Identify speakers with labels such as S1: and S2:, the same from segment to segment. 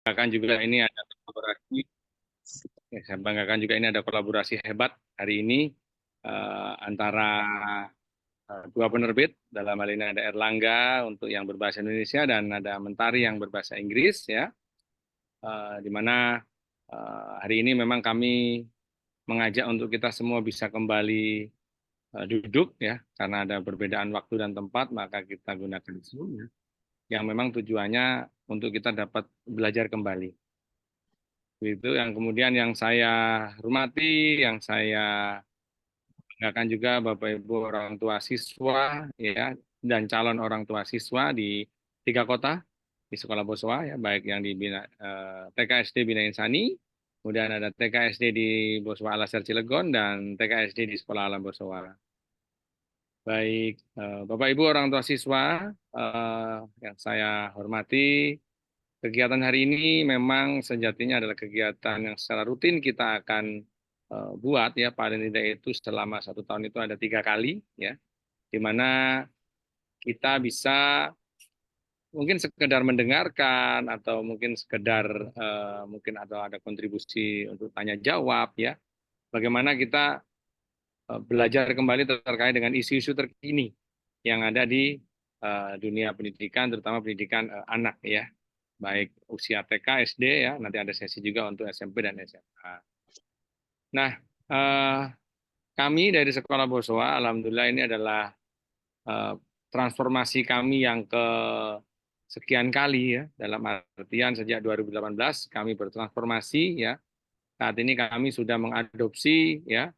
S1: banggakan juga ini ada kolaborasi. Ya, saya banggakan juga ini ada kolaborasi hebat hari ini antara dua penerbit. Dalam hal ini ada Erlangga untuk yang berbahasa Indonesia dan ada Mentari yang berbahasa Inggris, ya. Di mana hari ini memang kami mengajak untuk kita semua bisa kembali duduk, ya, karena ada perbedaan waktu dan tempat, maka kita gunakan Zoom, ya, yang memang tujuannya untuk kita dapat belajar kembali. Itu yang kemudian yang saya hormati, yang saya banggakan juga Bapak Ibu orang tua siswa, ya, dan calon orang tua siswa di 3 kota di Sekolah Boswa, ya, baik yang di TKSD Bina Insani, kemudian ada TKSD di Boswa Alaser Cilegon, dan TKSD di Sekolah Alam Boswa. Baik, Bapak Ibu orang tua siswa yang saya hormati, kegiatan hari ini memang sejatinya adalah kegiatan yang secara rutin kita akan buat, ya, paling tidak itu selama 1 tahun itu ada 3 kali, ya, di mana kita bisa mungkin sekedar mendengarkan atau mungkin sekedar mungkin atau ada kontribusi untuk tanya jawab, ya, bagaimana kita belajar kembali terkait dengan isu-isu terkini yang ada di dunia pendidikan, terutama pendidikan anak, ya, baik usia TK, SD, ya, nanti ada sesi juga untuk SMP dan SMA. Nah, kami dari Sekolah Boswa, alhamdulillah ini adalah transformasi kami yang ke sekian kali, ya, dalam artian sejak 2018 kami bertransformasi, ya. Saat ini kami sudah mengadopsi, ya,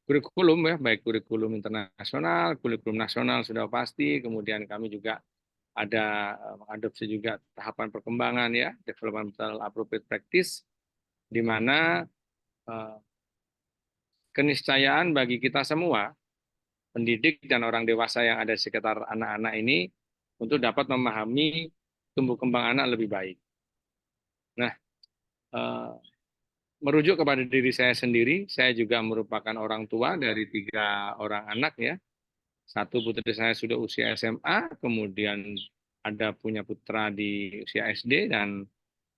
S1: kurikulum, ya, baik kurikulum internasional, kurikulum nasional sudah pasti, kemudian kami juga ada mengadopsi juga tahapan perkembangan, ya, developmental appropriate practice, di mana keniscayaan bagi kita semua, pendidik dan orang dewasa yang ada di sekitar anak-anak ini, untuk dapat memahami tumbuh kembang anak lebih baik. Nah, merujuk kepada diri saya sendiri, saya juga merupakan orang tua dari 3 orang anak, ya. Satu putri saya sudah usia SMA, kemudian ada punya putra di usia SD, dan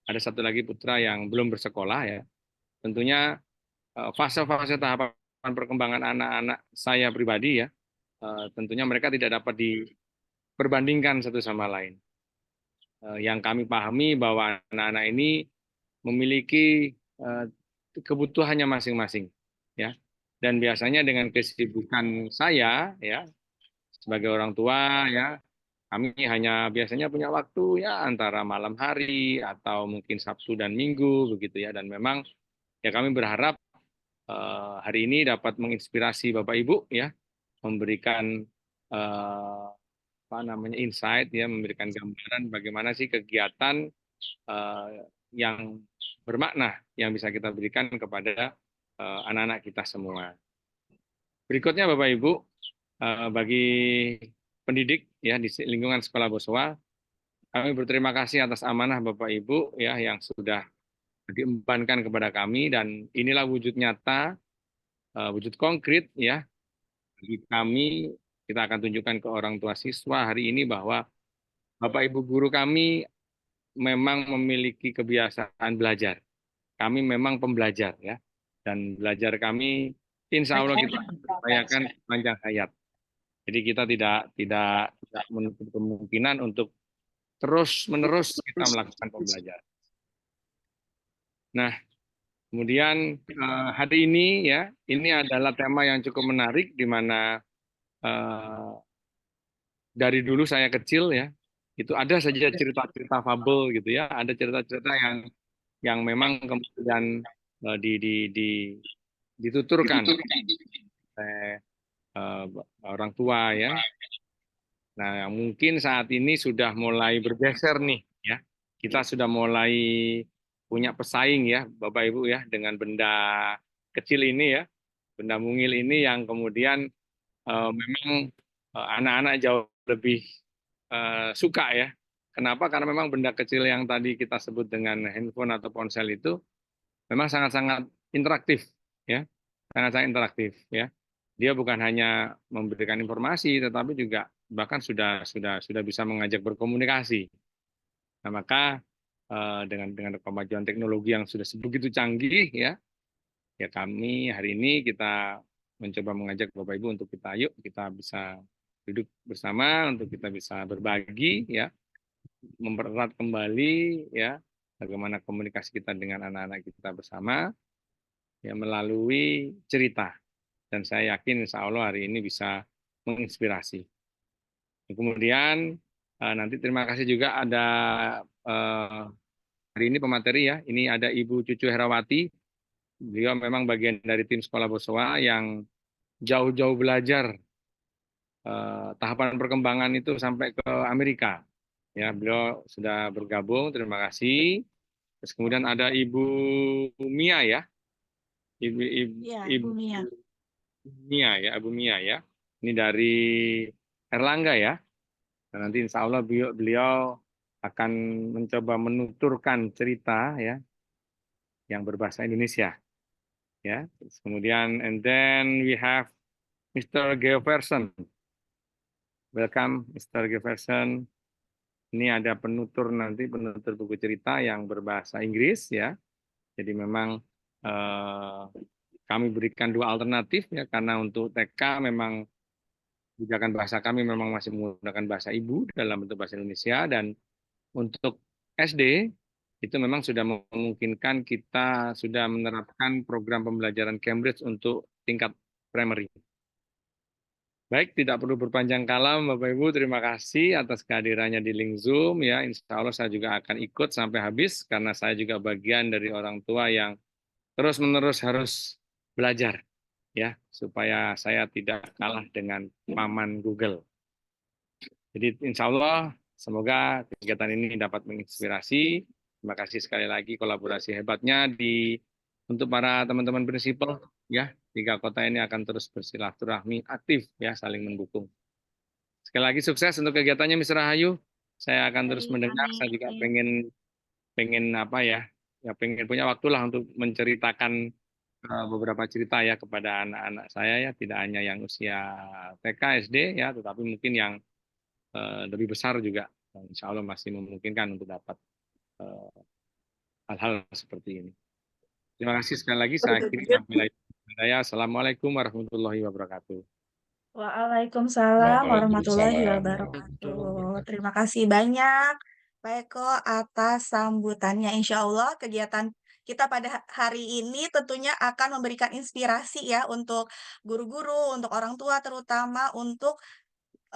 S1: ada satu lagi putra yang belum bersekolah, ya. Tentunya fase-fase tahapan perkembangan anak-anak saya pribadi, ya, tentunya mereka tidak dapat diperbandingkan satu sama lain. Yang kami pahami bahwa anak-anak ini memiliki kebutuhannya masing-masing, ya. Dan biasanya dengan kesibukan saya, ya, sebagai orang tua, ya, kami hanya biasanya punya waktu, ya, antara malam hari atau mungkin Sabtu dan Minggu begitu, ya. Dan memang, ya, kami berharap hari ini dapat menginspirasi Bapak Ibu, ya, memberikan apa namanya insight, ya, memberikan gambaran bagaimana sih kegiatan yang bermakna yang bisa kita berikan kepada anak-anak kita semua. Berikutnya Bapak Ibu, bagi pendidik, ya, di lingkungan Sekolah Boswa, kami berterima kasih atas amanah Bapak Ibu, ya, yang sudah diembankan kepada kami, dan inilah wujud nyata, wujud konkret, ya, bagi kami. Kita akan tunjukkan ke orang tua siswa hari ini bahwa Bapak Ibu guru kami memang memiliki kebiasaan belajar. Kami memang pembelajar, ya, dan belajar kami insya Allah kita upayakan sepanjang hayat. Jadi kita tidak menutup kemungkinan untuk terus-menerus kita melakukan pembelajaran. Nah, kemudian hari ini, ya, ini adalah tema yang cukup menarik, di mana dari dulu saya kecil, ya, itu ada saja cerita-cerita fabel gitu, ya, ada cerita-cerita yang memang kemudian dituturkan oleh orang tua, ya. Nah, mungkin saat ini sudah mulai bergeser nih, ya. Kita sudah mulai punya pesaing, ya, Bapak Ibu, ya, dengan benda kecil ini, ya, benda mungil ini yang kemudian memang anak-anak jauh lebih suka, ya. Kenapa? Karena memang benda kecil yang tadi kita sebut dengan handphone atau ponsel itu memang sangat-sangat interaktif, ya, sangat-sangat interaktif, ya. Dia bukan hanya memberikan informasi, tetapi juga bahkan sudah bisa mengajak berkomunikasi. Nah, maka dengan kemajuan teknologi yang sudah begitu canggih ya. Ya kami hari ini kita mencoba mengajak Bapak Ibu untuk yuk kita bisa duduk bersama untuk kita bisa berbagi ya, mempererat kembali ya bagaimana komunikasi kita dengan anak-anak kita bersama ya melalui cerita. Dan saya yakin insya Allah hari ini bisa menginspirasi. Kemudian nanti terima kasih juga ada hari ini pemateri ya. Ini ada Ibu Cucu Herawati. Beliau memang bagian dari tim Sekolah Boswa yang jauh-jauh belajar tahapan perkembangan itu sampai ke Amerika. Ya, beliau sudah bergabung. Terima kasih. Terus kemudian ada Ibu Mia ya. Ibu Ibu,
S2: Ya,
S1: Ibu
S2: Bu Mia.
S1: Mia ya, Ibu Mia ya. Ini dari Erlangga ya. Dan nanti insya Allah beliau akan mencoba menuturkan cerita ya yang berbahasa Indonesia ya. Terus kemudian and then we have Mr. Geoverson. Welcome Mr. Geoverson. Ini ada penutur nanti penutur buku cerita yang berbahasa Inggris ya. Jadi memang eh, kami berikan dua alternatif ya karena untuk TK memang kebijakan bahasa kami memang masih menggunakan bahasa ibu dalam bentuk bahasa Indonesia dan untuk SD itu memang sudah memungkinkan kita sudah menerapkan program pembelajaran Cambridge untuk tingkat primary. Baik, tidak perlu berpanjang kalam, Bapak Ibu. Terima kasih atas kehadirannya di link Zoom. Ya, insya Allah saya juga akan ikut sampai habis karena saya juga bagian dari orang tua yang terus-menerus harus belajar, ya, supaya saya tidak kalah dengan paman Google. Jadi insya Allah semoga kegiatan ini dapat menginspirasi. Terima kasih sekali lagi kolaborasi hebatnya untuk para teman-teman prinsipal ya. Tiga kota ini akan terus bersilaturahmi aktif ya, saling mendukung. Sekali lagi sukses untuk kegiatannya Mr. Rahayu. Saya akan terus
S2: Baik,
S1: mendengar. Saya juga
S2: amin.
S1: pengen pengen apa ya, ya pengen punya waktu lah untuk menceritakan beberapa cerita ya kepada anak-anak saya ya, tidak hanya yang usia TK, SD ya, tetapi mungkin yang lebih besar juga. Insya Allah masih memungkinkan untuk dapat eh, hal-hal seperti ini. Terima kasih sekali lagi. Saya akhiri. Assalamualaikum warahmatullahi wabarakatuh.
S2: Waalaikumsalam warahmatullahi
S3: Waalaikumsalam
S2: wabarakatuh.
S3: warahmatullahi wabarakatuh.
S2: Terima kasih banyak, Pak Eko, atas sambutannya. Insya Allah kegiatan kita pada hari ini tentunya akan memberikan inspirasi ya untuk guru-guru, untuk orang tua terutama untuk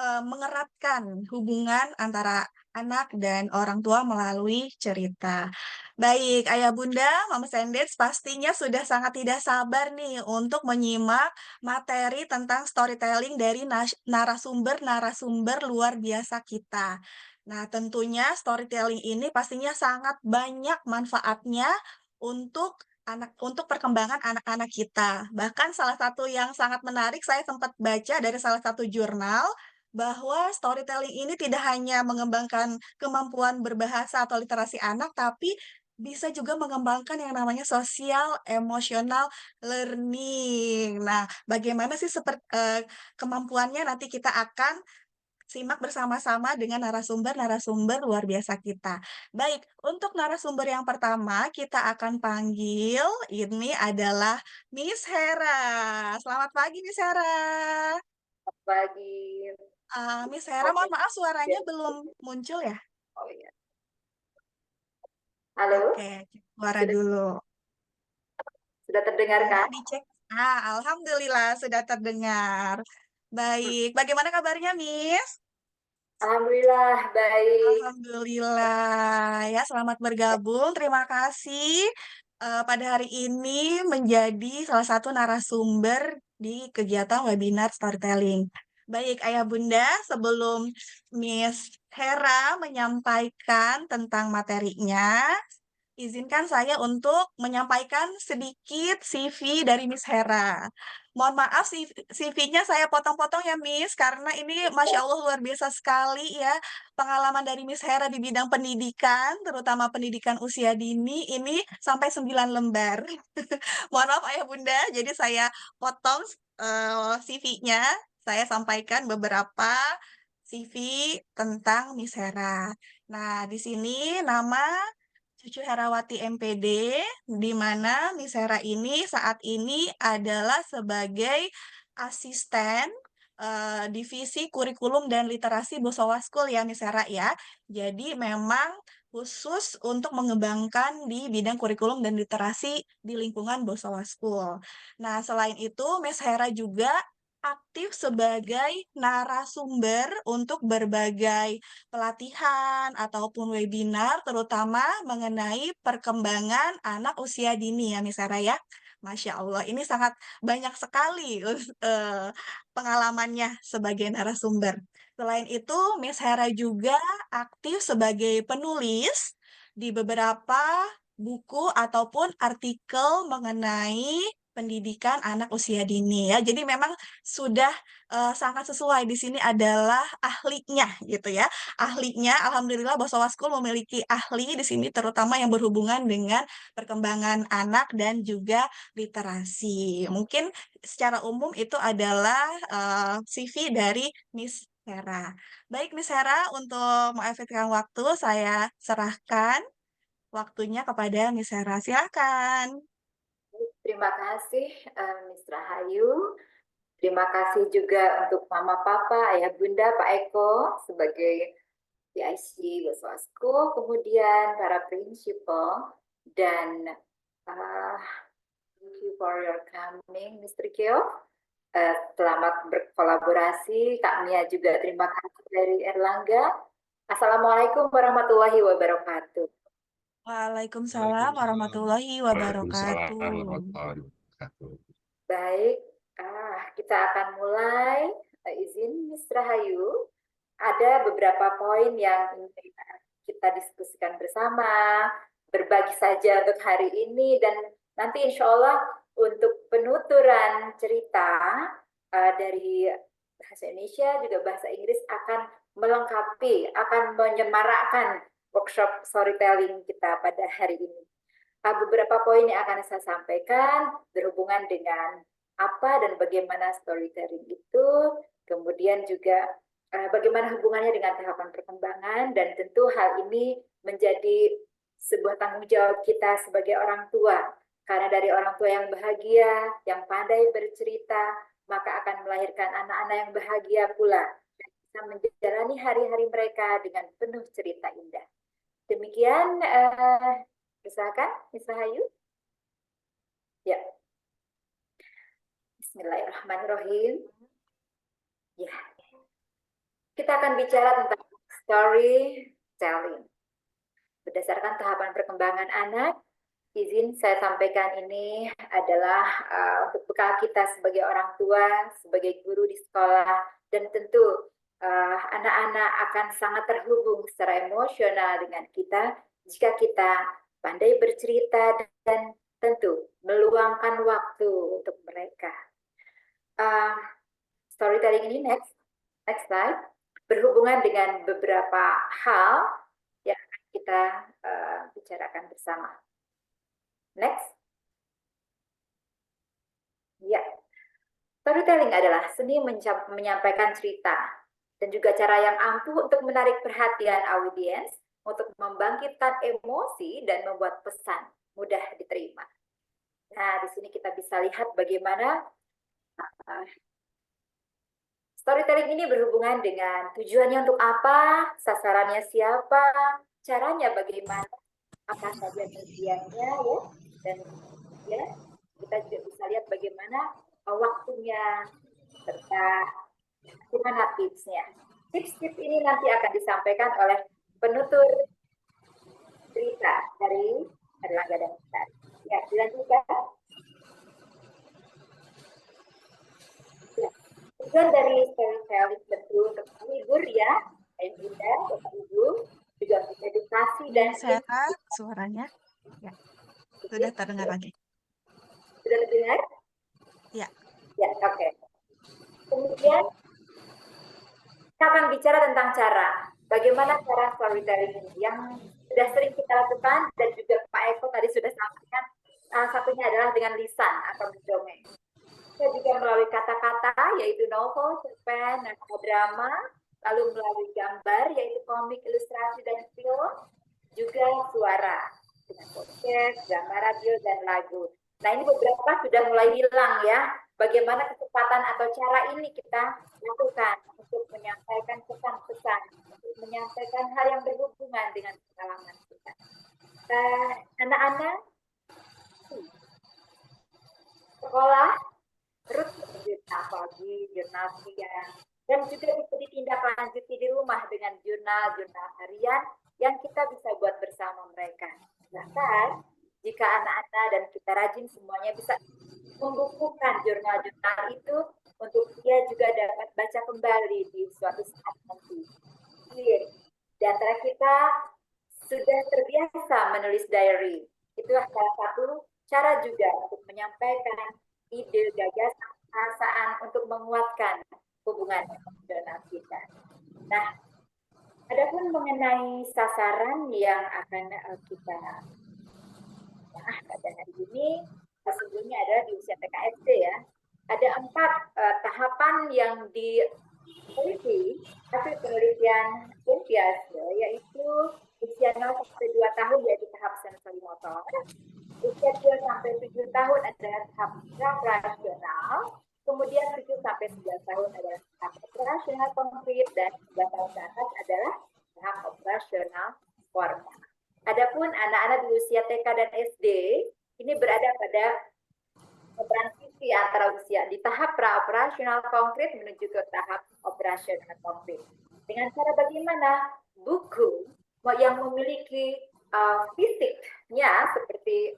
S2: mengeratkan hubungan antara anak dan orang tua melalui cerita. Baik, Ayah Bunda, Mama Sendets pastinya sudah sangat tidak sabar nih untuk menyimak materi tentang storytelling dari narasumber-narasumber luar biasa kita. Nah, tentunya storytelling ini pastinya sangat banyak manfaatnya untuk perkembangan anak-anak kita. Bahkan salah satu yang sangat menarik saya sempat baca dari salah satu jurnal bahwa storytelling ini tidak hanya mengembangkan kemampuan berbahasa atau literasi anak, tapi bisa juga mengembangkan yang namanya sosial emotional learning. Nah, bagaimana sih kemampuannya nanti kita akan simak bersama-sama dengan narasumber-narasumber luar biasa kita. Baik, untuk narasumber yang pertama kita akan panggil ini adalah Miss Hera. Selamat pagi Miss Hera.
S4: Pagi.
S2: Miss Hera, mohon
S4: Oke.
S2: maaf suaranya belum muncul ya.
S4: Oh iya. Halo,
S2: Oke, cek suara
S4: sudah,
S2: dulu.
S4: sudah terdengar
S2: Ya,
S4: kan?
S2: dicek. Alhamdulillah sudah terdengar. Baik, bagaimana kabarnya, Miss?
S4: Alhamdulillah baik.
S2: Alhamdulillah. Ya, selamat bergabung. Terima kasih pada hari ini menjadi salah satu narasumber di kegiatan webinar storytelling. Baik, Ayah Bunda, sebelum Miss Hera menyampaikan tentang materinya, izinkan saya untuk menyampaikan sedikit CV dari Miss Hera. Mohon maaf CV-nya saya potong-potong ya Miss, karena ini Masya Allah luar biasa sekali ya pengalaman dari Miss Hera di bidang pendidikan, terutama pendidikan usia dini, ini sampai 9 lembar. Mohon maaf Ayah Bunda, jadi saya potong CV-nya, saya sampaikan beberapa CV tentang Miss Hera. Nah, di sini nama Cucu Herawati MPD, di mana Miss Hera ini saat ini adalah sebagai asisten divisi kurikulum dan literasi Bosowa School ya Miss Hera ya. Jadi memang khusus untuk mengembangkan di bidang kurikulum dan literasi di lingkungan Bosowa School. Nah, selain itu Miss Hera juga aktif sebagai narasumber untuk berbagai pelatihan ataupun webinar, terutama mengenai perkembangan anak usia dini ya, Miss Sarah ya. Masya Allah, ini sangat banyak sekali pengalamannya sebagai narasumber. Selain itu, Miss Hera juga aktif sebagai penulis di beberapa buku ataupun artikel mengenai pendidikan anak usia dini ya. Jadi memang sudah sangat sesuai di sini adalah ahlinya gitu ya. Ahlinya, alhamdulillah Bosowa School memiliki ahli di sini terutama yang berhubungan dengan perkembangan anak dan juga literasi. Mungkin secara umum itu adalah CV dari Miss Hera. Baik Miss Hera, untuk mengefektifkan waktu saya serahkan waktunya kepada Miss Hera. Silakan.
S4: Terima kasih, Miss Rahayu. Terima kasih juga untuk Mama, Papa, Ayah, Bunda, Pak Eko sebagai PIC Bosowa School, kemudian para prinsipal, dan thank you for your coming, Mr. Kyo. Selamat berkolaborasi. Kak Mia juga terima kasih dari Erlangga. Assalamualaikum warahmatullahi wabarakatuh.
S2: Waalaikumsalam warahmatullahi wabarakatuh.
S3: warahmatullahi wabarakatuh.
S4: Baik, kita akan mulai. Izin Miss Rahayu, ada beberapa poin yang ingin kita diskusikan bersama, berbagi saja untuk hari ini, dan nanti insya Allah untuk penuturan cerita dari bahasa Indonesia juga bahasa Inggris akan melengkapi, akan menyemarakkan workshop storytelling kita pada hari ini. Beberapa poin yang akan saya sampaikan berhubungan dengan apa dan bagaimana storytelling itu, kemudian juga bagaimana hubungannya dengan tahapan perkembangan, dan tentu hal ini menjadi sebuah tanggung jawab kita sebagai orang tua. Karena dari orang tua yang bahagia, yang pandai bercerita, maka akan melahirkan anak-anak yang bahagia pula, dan bisa menjalani hari-hari mereka dengan penuh cerita indah. Demikian, silakan, Miss Rahayu. Ya. Bismillahirrahmanirrahim. Ya. Kita akan bicara tentang storytelling. Berdasarkan tahapan perkembangan anak, izin saya sampaikan ini adalah untuk bekal kita sebagai orang tua, sebagai guru di sekolah, dan tentu anak-anak akan sangat terhubung secara emosional dengan kita jika kita pandai bercerita dan tentu meluangkan waktu untuk mereka. Storytelling ini next slide, berhubungan dengan beberapa hal yang akan kita bicarakan bersama. Next. Ya. Storytelling adalah seni menyampaikan cerita dan juga cara yang ampuh untuk menarik perhatian audiens, untuk membangkitkan emosi dan membuat pesan mudah diterima. Nah, di sini kita bisa lihat bagaimana storytelling ini berhubungan dengan tujuannya untuk apa, sasarannya siapa, caranya bagaimana, apa saja medianya, ya, dan ya, kita juga bisa lihat bagaimana waktunya serta gimana tipsnya. Tips-tips ini nanti akan disampaikan oleh penutur cerita dari Erlangga dan Ustaz. Ya, dilanjutkan. Ya, tujuan dari storytelling tentu untuk menghibur ya, Bunda, Bapak Ibu, juga untuk edukasi dan
S2: Sehat suaranya. Ya, sudah terdengar lagi.
S4: Sudah terdengar?
S2: Ya.
S4: Ya, oke. Kemudian kita akan bicara tentang bagaimana cara storytelling ini yang sudah sering kita lakukan, dan juga Pak Eko tadi sudah sampaikan, salah satunya adalah dengan lisan atau mendongeng. Kita juga melalui kata-kata, yaitu novel, cerpen, drama, lalu melalui gambar, yaitu komik, ilustrasi, dan film, juga suara. podcast, drama radio, dan lagu. Nah, ini beberapa sudah mulai hilang ya. Bagaimana kecepatan atau cara ini kita lakukan untuk menyampaikan pesan-pesan, untuk menyampaikan hal yang berhubungan dengan pengalaman kita. Anak-anak sekolah terus jurnal pagi, jurnal siang, dan juga bisa ditindaklanjuti di rumah dengan jurnal harian yang kita bisa buat bersama mereka. Bahkan jika anak-anak dan kita rajin semuanya bisa membukukan jurnal-jurnal itu untuk dia juga dapat baca kembali di suatu saat nanti. Di antara kita sudah terbiasa menulis diary. Itulah salah satu cara juga untuk menyampaikan ide, gagasan, perasaan untuk menguatkan hubungan emosional kita. Nah, adapun mengenai sasaran yang akan kita pada hari ini, sesungguhnya adalah di usia TK/SD ya. Ada 4 tahapan yang diteliti hasil penelitian Olimpias, yaitu usia 0 sampai 2 tahun yaitu tahap sensori motor, usia 2 sampai 7 tahun adalah tahap rasional, kemudian 7 sampai 9 tahun adalah tahap operasional konkret, dan 11 tahun ke atas adalah tahap operasional formal. Adapun anak-anak di usia TK dan SD ini berada pada transisi antara usia di tahap pra-operasional konkret menuju ke tahap operasional konkret. Dengan cara bagaimana? Buku yang memiliki fisiknya seperti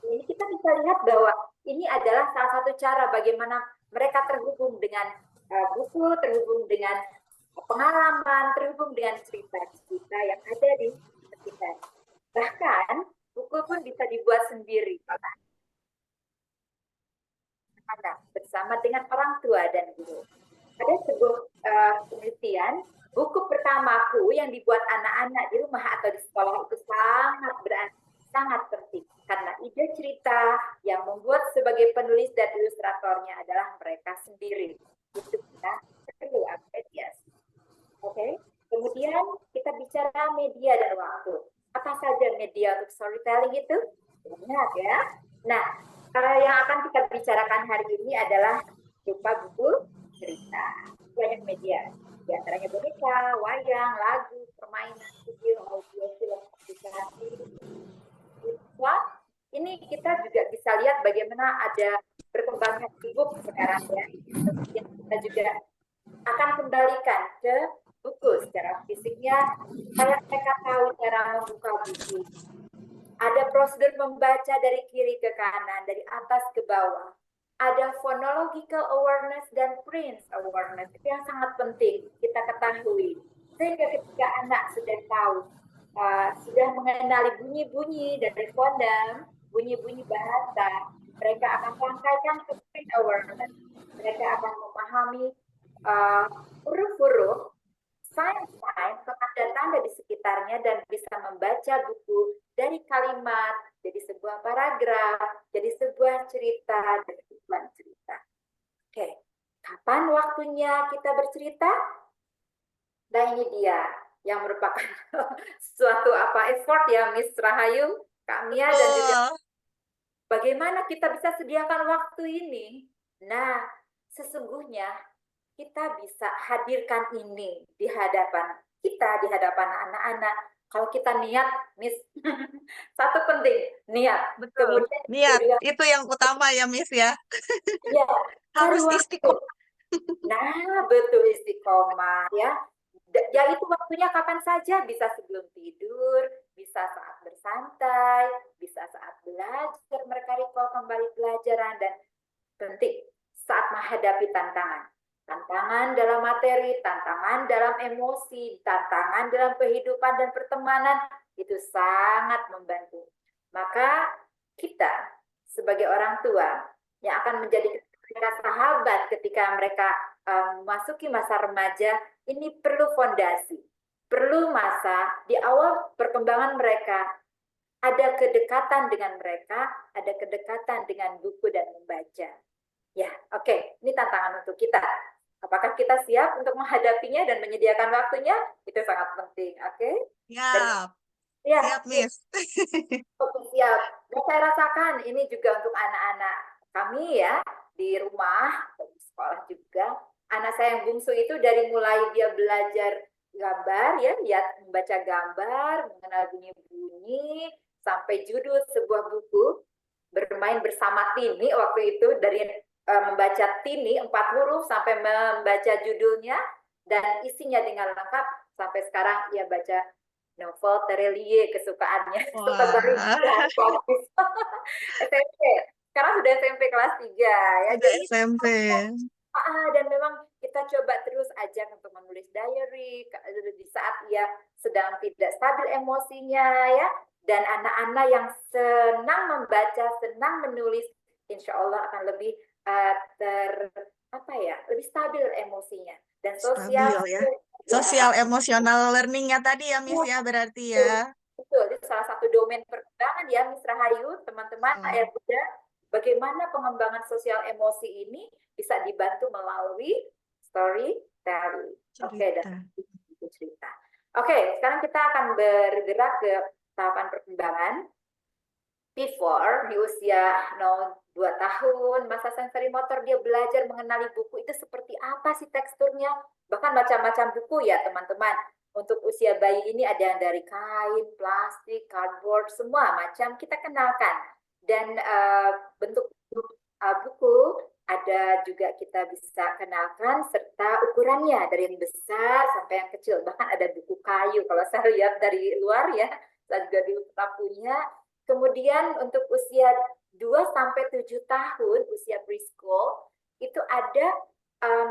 S4: ini, kita bisa lihat bahwa ini adalah salah satu cara bagaimana mereka terhubung dengan buku, terhubung dengan pengalaman, terhubung dengan cerita-cerita yang ada di sekitar. Bahkan buku pun bisa dibuat sendiri bersama dengan orang tua dan guru. Ada sebuah penelitian, buku pertamaku yang dibuat anak-anak di rumah atau di sekolah itu sangat penting karena ide cerita yang membuat sebagai penulis dan ilustratornya adalah mereka sendiri. Itu kita perlu apresiasi. Oke. Kemudian kita bicara media dan waktu. Apa saja media untuk storytelling itu? Banyak ya. Nah, yang akan kita bicarakan hari ini adalah berupa buku cerita. Banyak media. Di antaranya boneka, wayang, lagu, permainan, video, audio, film, aplikasi. Ini kita juga bisa lihat bagaimana ada berkembangnya e-book sekarang ya. Kita juga akan kembalikan ke buku secara fisiknya, supaya mereka tahu cara membuka buku. Ada prosedur membaca dari kiri ke kanan, dari atas ke bawah. Ada phonological awareness dan print awareness. Itu yang sangat penting kita ketahui. Sehingga ketika anak sudah tahu, sudah mengenali bunyi-bunyi dari fondam, bunyi-bunyi bahasa, mereka akan sampaikan ke print awareness. Mereka akan memahami huruf-huruf, sign-sign, tanda-tanda di sekitarnya, dan bisa membaca buku dari kalimat, jadi sebuah paragraf, jadi sebuah cerita, dan iklan cerita. Oke, kapan waktunya kita bercerita? Nah, ini dia yang merupakan suatu effort ya, Miss Rahayu, Kak Mia, dan juga bagaimana kita bisa sediakan waktu ini. Nah, sesungguhnya kita bisa hadirkan ini di hadapan kita, di hadapan anak-anak. Kalau kita niat, Miss, satu penting, niat.
S2: Betul.
S4: Kemudian
S2: niat, itu yang utama ya, Miss ya.
S4: Ya,
S2: harus istiqomah.
S4: Nah, betul, istiqomah ya. Ya, itu waktunya kapan saja, bisa sebelum tidur, bisa saat bersantai, bisa saat belajar, mereka recall kembali pelajaran, dan penting saat menghadapi tantangan. Tantangan dalam materi, tantangan dalam emosi, tantangan dalam kehidupan dan pertemanan, itu sangat membantu. Maka kita sebagai orang tua yang akan menjadi sahabat ketika mereka memasuki masa remaja, ini perlu fondasi, perlu masa di awal perkembangan mereka, ada kedekatan dengan mereka, ada kedekatan dengan buku dan membaca. Ya, oke. Ini tantangan untuk kita. Apakah kita siap untuk menghadapinya dan menyediakan waktunya? Itu sangat penting, oke?
S2: Ya.
S4: Ya,
S2: Siap, Miss.
S4: oke, siap. Dan saya rasakan ini juga untuk anak-anak kami ya di rumah, di sekolah juga. Anak saya yang bungsu itu dari mulai dia belajar gambar ya, lihat membaca gambar, mengenal bunyi-bunyi, sampai judul sebuah buku, bermain bersama Tini waktu itu dari membaca Tini 4 huruf sampai membaca judulnya dan isinya dengan lengkap sampai sekarang ia baca novel Terelie kesukaannya serta baru
S2: Wah,
S4: SMP. Sekarang sudah SMP kelas 3 ya.
S2: udah
S4: Jadi
S2: SMP.
S4: dan memang kita coba terus ajak untuk menulis diary di saat ia sedang tidak stabil emosinya ya. Dan anak-anak yang senang membaca, senang menulis, insya Allah akan lebih lebih stabil emosinya dan sosial
S2: Stabil ya. Sosial emosional learning-nya tadi ya, Miss ya, berarti ya.
S4: betul, itu salah satu domain perkembangan ya, Miss Rahayu, teman-teman, ayah bunda, bagaimana pengembangan sosial emosi ini bisa dibantu melalui storytelling. Oke, dan cerita. Oke, sekarang kita akan bergerak ke tahapan perkembangan. Before, di usia 2 tahun, masa sensori motor dia belajar mengenali buku itu seperti apa sih teksturnya. Bahkan macam-macam buku ya teman-teman. Untuk usia bayi ini ada yang dari kain, plastik, cardboard, semua macam kita kenalkan. Dan bentuk buku ada juga kita bisa kenalkan serta ukurannya dari yang besar sampai yang kecil. Bahkan ada buku kayu kalau saya lihat dari luar ya. Saya juga dulu pernah punya. Kemudian untuk usia 2 sampai 7 tahun, usia preschool, itu ada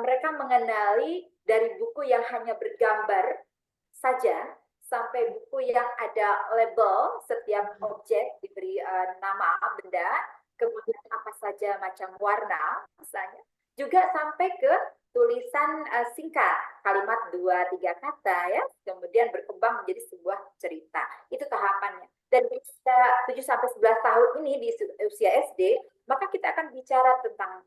S4: mereka mengenali dari buku yang hanya bergambar saja sampai buku yang ada label setiap objek diberi nama benda, kemudian apa saja macam warna misalnya, juga sampai ke tulisan singkat, kalimat 2-3 kata ya, kemudian berkembang menjadi sebuah cerita. Itu tahapannya. Dan usia 7 sampai 11 tahun ini di usia SD, maka kita akan bicara tentang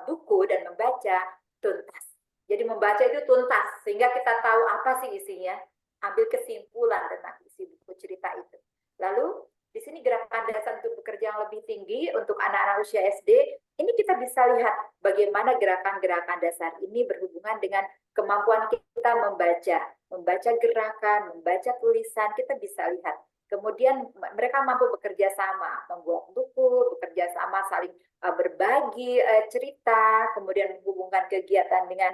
S4: buku dan membaca tuntas. Jadi membaca itu tuntas sehingga kita tahu apa sih isinya, ambil kesimpulan tentang isi buku cerita itu. Lalu di sini gerakan dasar untuk bekerja yang lebih tinggi untuk anak-anak usia SD, ini kita bisa lihat bagaimana gerakan-gerakan dasar ini berhubungan dengan kemampuan kita membaca gerakan, membaca tulisan, kita bisa lihat. Kemudian mereka mampu bekerja sama, membuat buku, bekerja sama, saling berbagi cerita, kemudian menghubungkan kegiatan dengan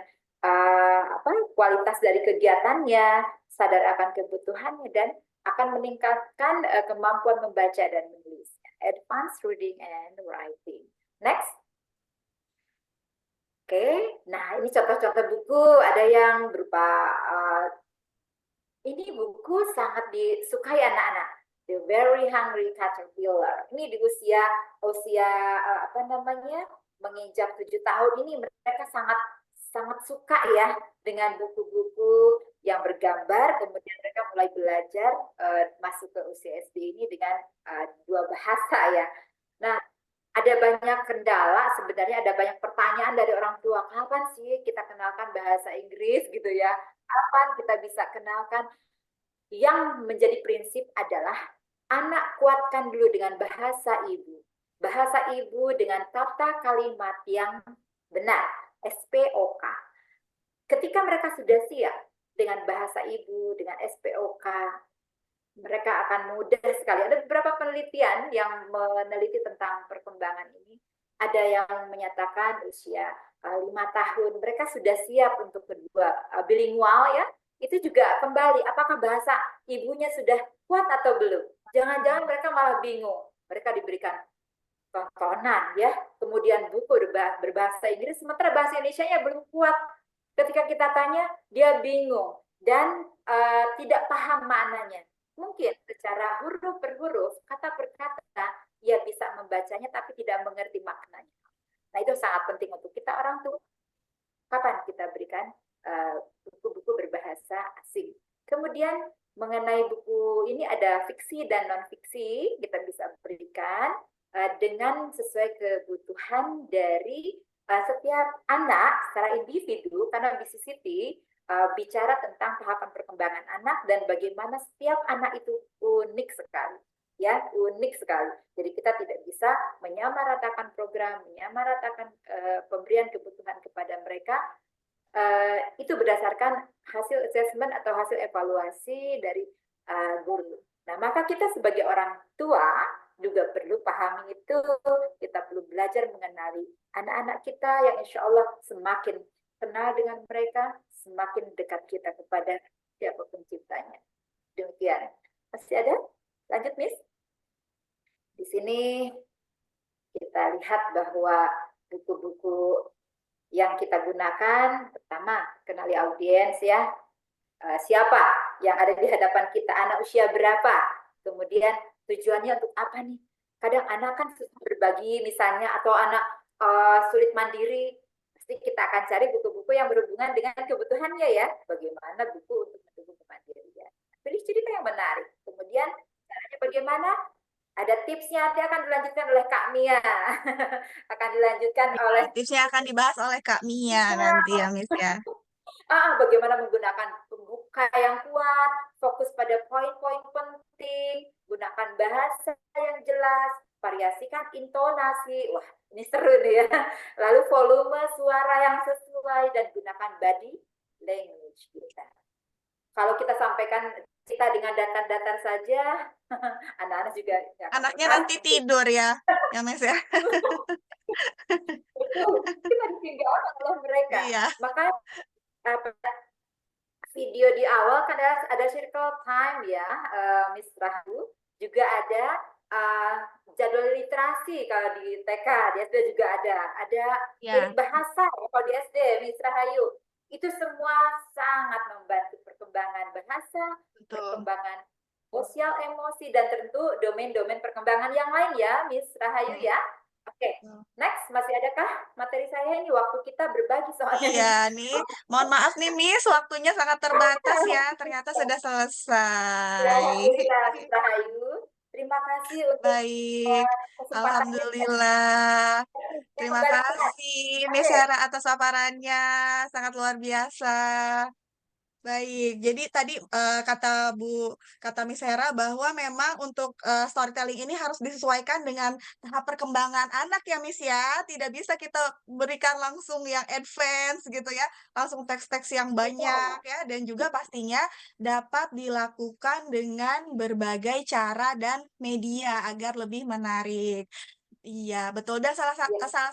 S4: kualitas dari kegiatannya, sadar akan kebutuhannya, dan akan meningkatkan kemampuan membaca dan menulis. Advanced reading and writing. Next. Oke, nah ini contoh-contoh buku, ada yang berupa ini buku sangat disukai anak-anak. The Very Hungry Caterpillar. Ini di usia menginjak 7 tahun ini mereka sangat suka ya dengan buku-buku yang bergambar. Kemudian mereka mulai belajar masuk ke usia SD ini dengan 2 bahasa ya. Nah, ada banyak kendala, sebenarnya ada banyak pertanyaan dari orang tua. Kapan sih kita kenalkan bahasa Inggris gitu ya? Kapan kita bisa kenalkan? Yang menjadi prinsip adalah anak kuatkan dulu dengan bahasa ibu. Bahasa ibu dengan tata kalimat yang benar, SPOK. Ketika mereka sudah siap dengan bahasa ibu, dengan SPOK, mereka akan mudah sekali. Ada beberapa penelitian yang meneliti tentang perkembangan ini. Ada yang menyatakan usia 5 tahun, mereka sudah siap untuk kedua bilingual ya. Itu juga kembali, apakah bahasa ibunya sudah kuat atau belum? Jangan-jangan mereka malah bingung. Mereka diberikan tontonan ya, kemudian buku berbahasa Inggris, sementara bahasa Indonesianya belum kuat. Ketika kita tanya, dia bingung dan tidak paham maknanya. Mungkin secara huruf per huruf, kata per kata, ia bisa membacanya tapi tidak mengerti maknanya. Nah, itu sangat penting untuk kita orang tua. Kapan kita berikan buku-buku berbahasa asing. Kemudian mengenai buku ini ada fiksi dan non-fiksi, kita bisa berikan dengan sesuai kebutuhan dari setiap anak secara individu, karena BCCT bicara tentang tahapan perkembangan anak dan bagaimana setiap anak itu unik sekali. Ya, unik sekali. Jadi kita tidak bisa menyamaratakan program, menyamaratakan pemberian kebutuhan kepada mereka. Itu berdasarkan hasil assessment atau hasil evaluasi dari guru. Nah, maka kita sebagai orang tua juga perlu pahami itu. Kita perlu belajar mengenali anak-anak kita yang insya Allah semakin kenal dengan mereka, semakin dekat kita kepada siapa penciptanya. Demikian. Masih ada? Lanjut, Miss. Di sini kita lihat bahwa buku-buku yang kita gunakan, pertama, kenali audiens ya. Siapa yang ada di hadapan kita, anak usia berapa, kemudian tujuannya untuk apa nih. Kadang anak kan susah berbagi misalnya, atau anak sulit mandiri, pasti kita akan cari buku-buku yang berhubungan dengan kebutuhannya ya. Bagaimana buku untuk mendukung kemandirian. Pilih cerita yang menarik. Kemudian caranya bagaimana? Ada tipsnya, nanti akan dilanjutkan oleh Kak Mia. Akan dilanjutkan oleh...
S2: Tipsnya akan dibahas oleh Kak Mia nanti ya, Miss ya.
S4: Bagaimana menggunakan pembuka yang kuat, fokus pada poin-poin penting, gunakan bahasa yang jelas, variasikan intonasi. Wah, ini seru nih ya. Lalu volume suara yang sesuai dan gunakan body language kita. Kalau kita sampaikan kita dengan datar-datar saja, anak-anak juga
S2: anaknya nanti tidur ya, Miss ya.
S4: Betul, kita ditinggalkan oleh mereka.
S2: Iya.
S4: Makanya video di awal kan ada circle time ya, Miss Rahu. Juga ada jadwal literasi kalau di TK, di SD juga ada
S2: Ya.
S4: bahasa kalau di SD, Miss Rahayu. Itu semua sangat membantu perkembangan bahasa, perkembangan sosial emosi, dan tentu domain-domain perkembangan yang lain ya, Miss Rahayu ya. Oke, next, masih adakah materi saya ini? Waktu kita berbagi soalnya.
S2: Iya nih, mohon maaf nih Miss, waktunya sangat terbatas ya, ternyata sudah selesai.
S4: Alhamdulillah, Miss Rahayu. Terima kasih untuk
S2: Baik,
S4: kesempatannya.
S2: alhamdulillah. Terima kasih Miss Hera atas paparannya, sangat luar biasa. Baik, jadi tadi kata Miss Hera bahwa memang untuk storytelling ini harus disesuaikan dengan tahap perkembangan anak ya Miss ya. Tidak bisa kita berikan langsung yang advance gitu ya, langsung teks-teks yang banyak ya, dan juga pastinya dapat dilakukan dengan berbagai cara dan media agar lebih menarik. Iya, betul. Dan salah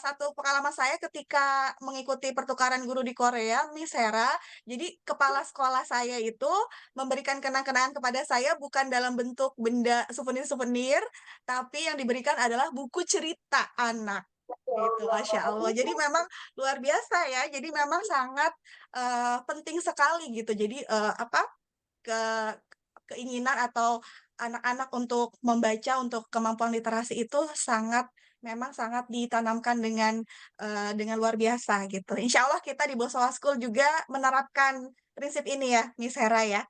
S2: satu pengalaman saya ketika mengikuti pertukaran guru di Korea, Miss Hera, jadi kepala sekolah saya itu memberikan kenang-kenangan kepada saya bukan dalam bentuk benda souvenir-souvenir, tapi yang diberikan adalah buku cerita anak. Gitu, Masya Allah. Jadi memang luar biasa ya. Jadi memang sangat penting sekali gitu. Jadi ke keinginan atau anak-anak untuk membaca, untuk kemampuan literasi itu memang sangat ditanamkan dengan luar biasa gitu. Insya Allah kita di Bosowa School juga menerapkan prinsip ini ya, Miss Hera ya.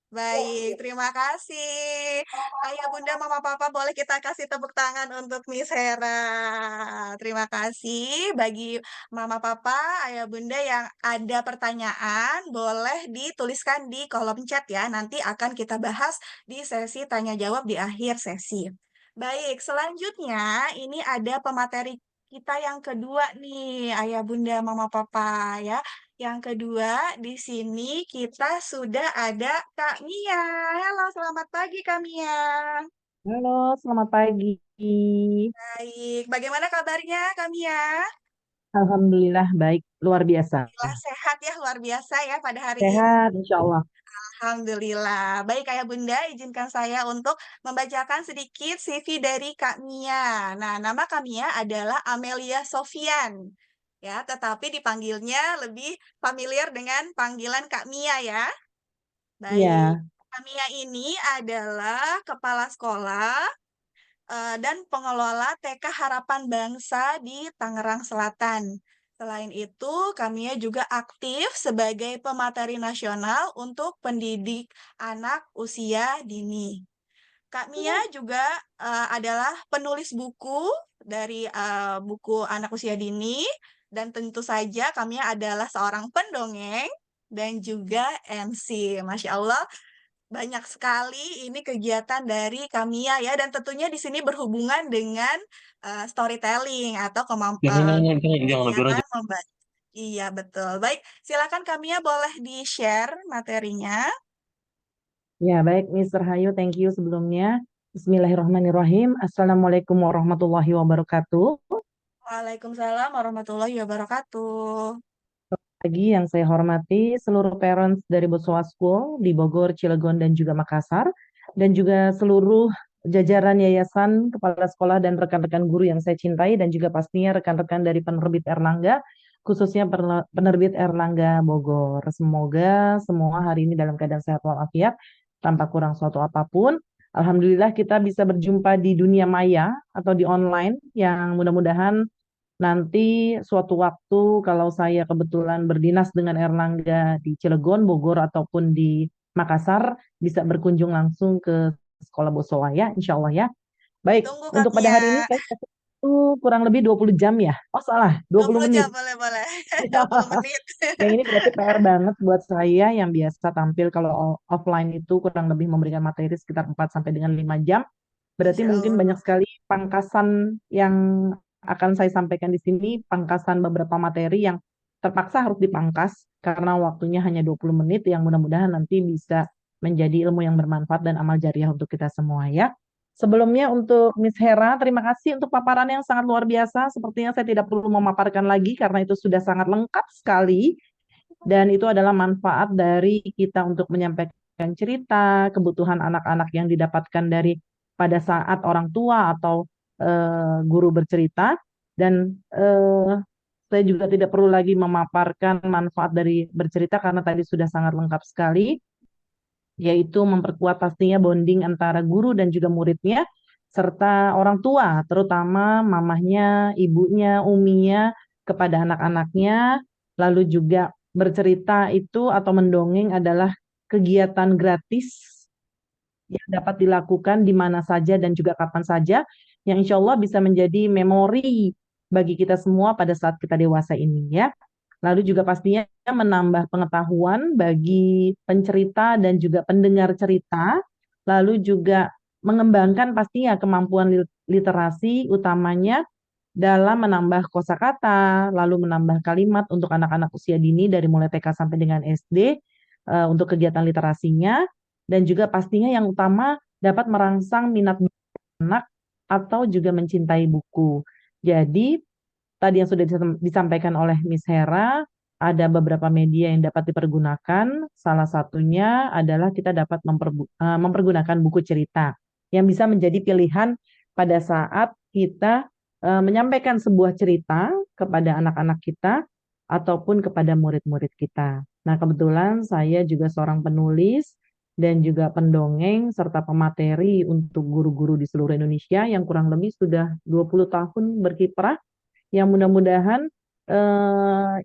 S2: Baik, terima kasih. Ayah, Bunda, Mama, Papa, boleh kita kasih tepuk tangan untuk Miss Hera. Terima kasih. Bagi Mama, Papa, Ayah, Bunda yang ada pertanyaan, boleh dituliskan di kolom chat ya. Nanti akan kita bahas di sesi tanya-jawab di akhir sesi. Baik, selanjutnya ini ada pemateri kita yang kedua nih, Ayah, Bunda, Mama, Papa ya. Yang kedua, di sini kita sudah ada Kak Mia. Halo, selamat pagi Kak Mia.
S5: Halo, selamat pagi.
S2: Baik, bagaimana kabarnya Kak Mia?
S5: Alhamdulillah baik, luar biasa.
S2: Sehat ya, luar biasa ya pada hari
S5: Sehat,
S2: ini.
S5: insya Allah.
S2: Alhamdulillah. Baik Ayah Bunda, izinkan saya untuk membacakan sedikit CV dari Kak Mia. Nah, nama Kak Mia adalah Amelia Sofian. Ya, tetapi dipanggilnya lebih familiar dengan panggilan Kak Mia ya. Baik.
S5: Iya.
S2: Kak Mia ini adalah kepala sekolah dan pengelola TK Harapan Bangsa di Tangerang Selatan. Selain itu, Kamia juga aktif sebagai pemateri nasional untuk pendidik anak usia dini. Kak Mia juga adalah penulis buku dari buku anak usia dini, dan tentu saja Kak Mia adalah seorang pendongeng. dan juga MC. Masya Allah, banyak sekali ini kegiatan dari Kamia ya, dan tentunya di sini berhubungan dengan storytelling atau kegiatan membaca. Iya, betul. Baik, silakan Kamia boleh di-share materinya.
S5: Ya, baik, Mr. Hayu, thank you sebelumnya. Bismillahirrahmanirrahim. Assalamualaikum warahmatullahi wabarakatuh.
S2: Waalaikumsalam warahmatullahi wabarakatuh.
S5: Lagi yang saya hormati seluruh parents dari Boswa School di Bogor, Cilegon, dan juga Makassar, dan juga seluruh jajaran yayasan, kepala sekolah, dan rekan-rekan guru yang saya cintai, dan juga pastinya rekan-rekan dari penerbit Erlangga, khususnya penerbit Erlangga Bogor. Semoga semua hari ini dalam keadaan sehat walafiat, tanpa kurang suatu apapun. Alhamdulillah kita bisa berjumpa di dunia maya atau di online yang mudah-mudahan nanti suatu waktu kalau saya kebetulan berdinas dengan Erlangga di Cilegon, Bogor, ataupun di Makassar, bisa berkunjung langsung ke Sekolah Bosowa ya, insya Allah ya. Baik,
S2: Tunggu
S5: untuk pada hari ini
S2: Kamia.
S5: saya itu kurang lebih 20 jam ya. Oh salah, 20
S2: 20
S5: menit.
S2: jam, boleh. 20 menit.
S5: Yang ini berarti PR banget buat saya yang biasa tampil kalau offline itu kurang lebih memberikan materi sekitar 4 sampai dengan 5 jam. Berarti
S2: Masya
S5: mungkin
S2: Allah.
S5: banyak sekali pangkasan yang akan saya sampaikan di sini, pangkasan beberapa materi yang terpaksa harus dipangkas karena waktunya hanya 20 menit yang mudah-mudahan nanti bisa menjadi ilmu yang bermanfaat dan amal jariah untuk kita semua ya. Sebelumnya untuk Miss Hera, terima kasih untuk paparan yang sangat luar biasa. Sepertinya saya tidak perlu memaparkan lagi karena itu sudah sangat lengkap sekali. Dan itu adalah manfaat dari kita untuk menyampaikan cerita, kebutuhan anak-anak yang didapatkan dari pada saat orang tua atau guru bercerita. Dan saya juga tidak perlu lagi memaparkan manfaat dari bercerita karena tadi sudah sangat lengkap sekali, yaitu memperkuat pastinya bonding antara guru dan juga muridnya, serta orang tua, terutama mamahnya, ibunya, uminya, kepada anak-anaknya. Lalu juga bercerita itu atau mendongeng adalah kegiatan gratis yang dapat dilakukan di mana saja dan juga kapan saja, yang insya Allah bisa menjadi memori bagi kita semua pada saat kita dewasa ini ya. Lalu juga pastinya menambah pengetahuan bagi pencerita dan juga pendengar cerita, lalu juga mengembangkan pastinya kemampuan literasi utamanya dalam menambah kosakata, lalu menambah kalimat untuk anak-anak usia dini dari mulai TK sampai dengan SD untuk kegiatan literasinya, dan juga pastinya yang utama dapat merangsang minat anak atau juga mencintai buku. Jadi tadi yang sudah disampaikan oleh Miss Hera, ada beberapa media yang dapat dipergunakan. Salah satunya adalah kita dapat mempergunakan buku cerita yang bisa menjadi pilihan pada saat kita menyampaikan sebuah cerita kepada anak-anak kita ataupun kepada murid-murid kita. Nah, kebetulan saya juga seorang penulis dan juga pendongeng serta pemateri untuk guru-guru di seluruh Indonesia yang kurang lebih sudah 20 tahun berkiprah, yang mudah-mudahan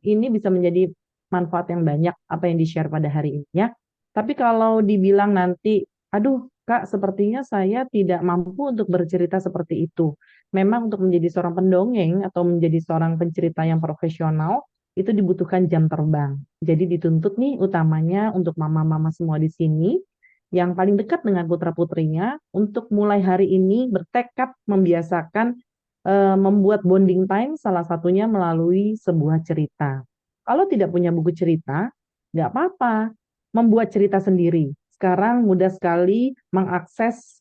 S5: ini bisa menjadi manfaat yang banyak apa yang di-share pada hari ini ya. Tapi kalau dibilang nanti, aduh Kak, sepertinya saya tidak mampu untuk bercerita seperti itu. Memang untuk menjadi seorang pendongeng atau menjadi seorang pencerita yang profesional, itu dibutuhkan jam terbang. Jadi dituntut nih utamanya untuk mama-mama semua di sini, yang paling dekat dengan putra-putrinya, untuk mulai hari ini bertekad membiasakan membuat bonding time, salah satunya melalui sebuah cerita. Kalau tidak punya buku cerita, nggak apa-apa, membuat cerita sendiri. Sekarang mudah sekali mengakses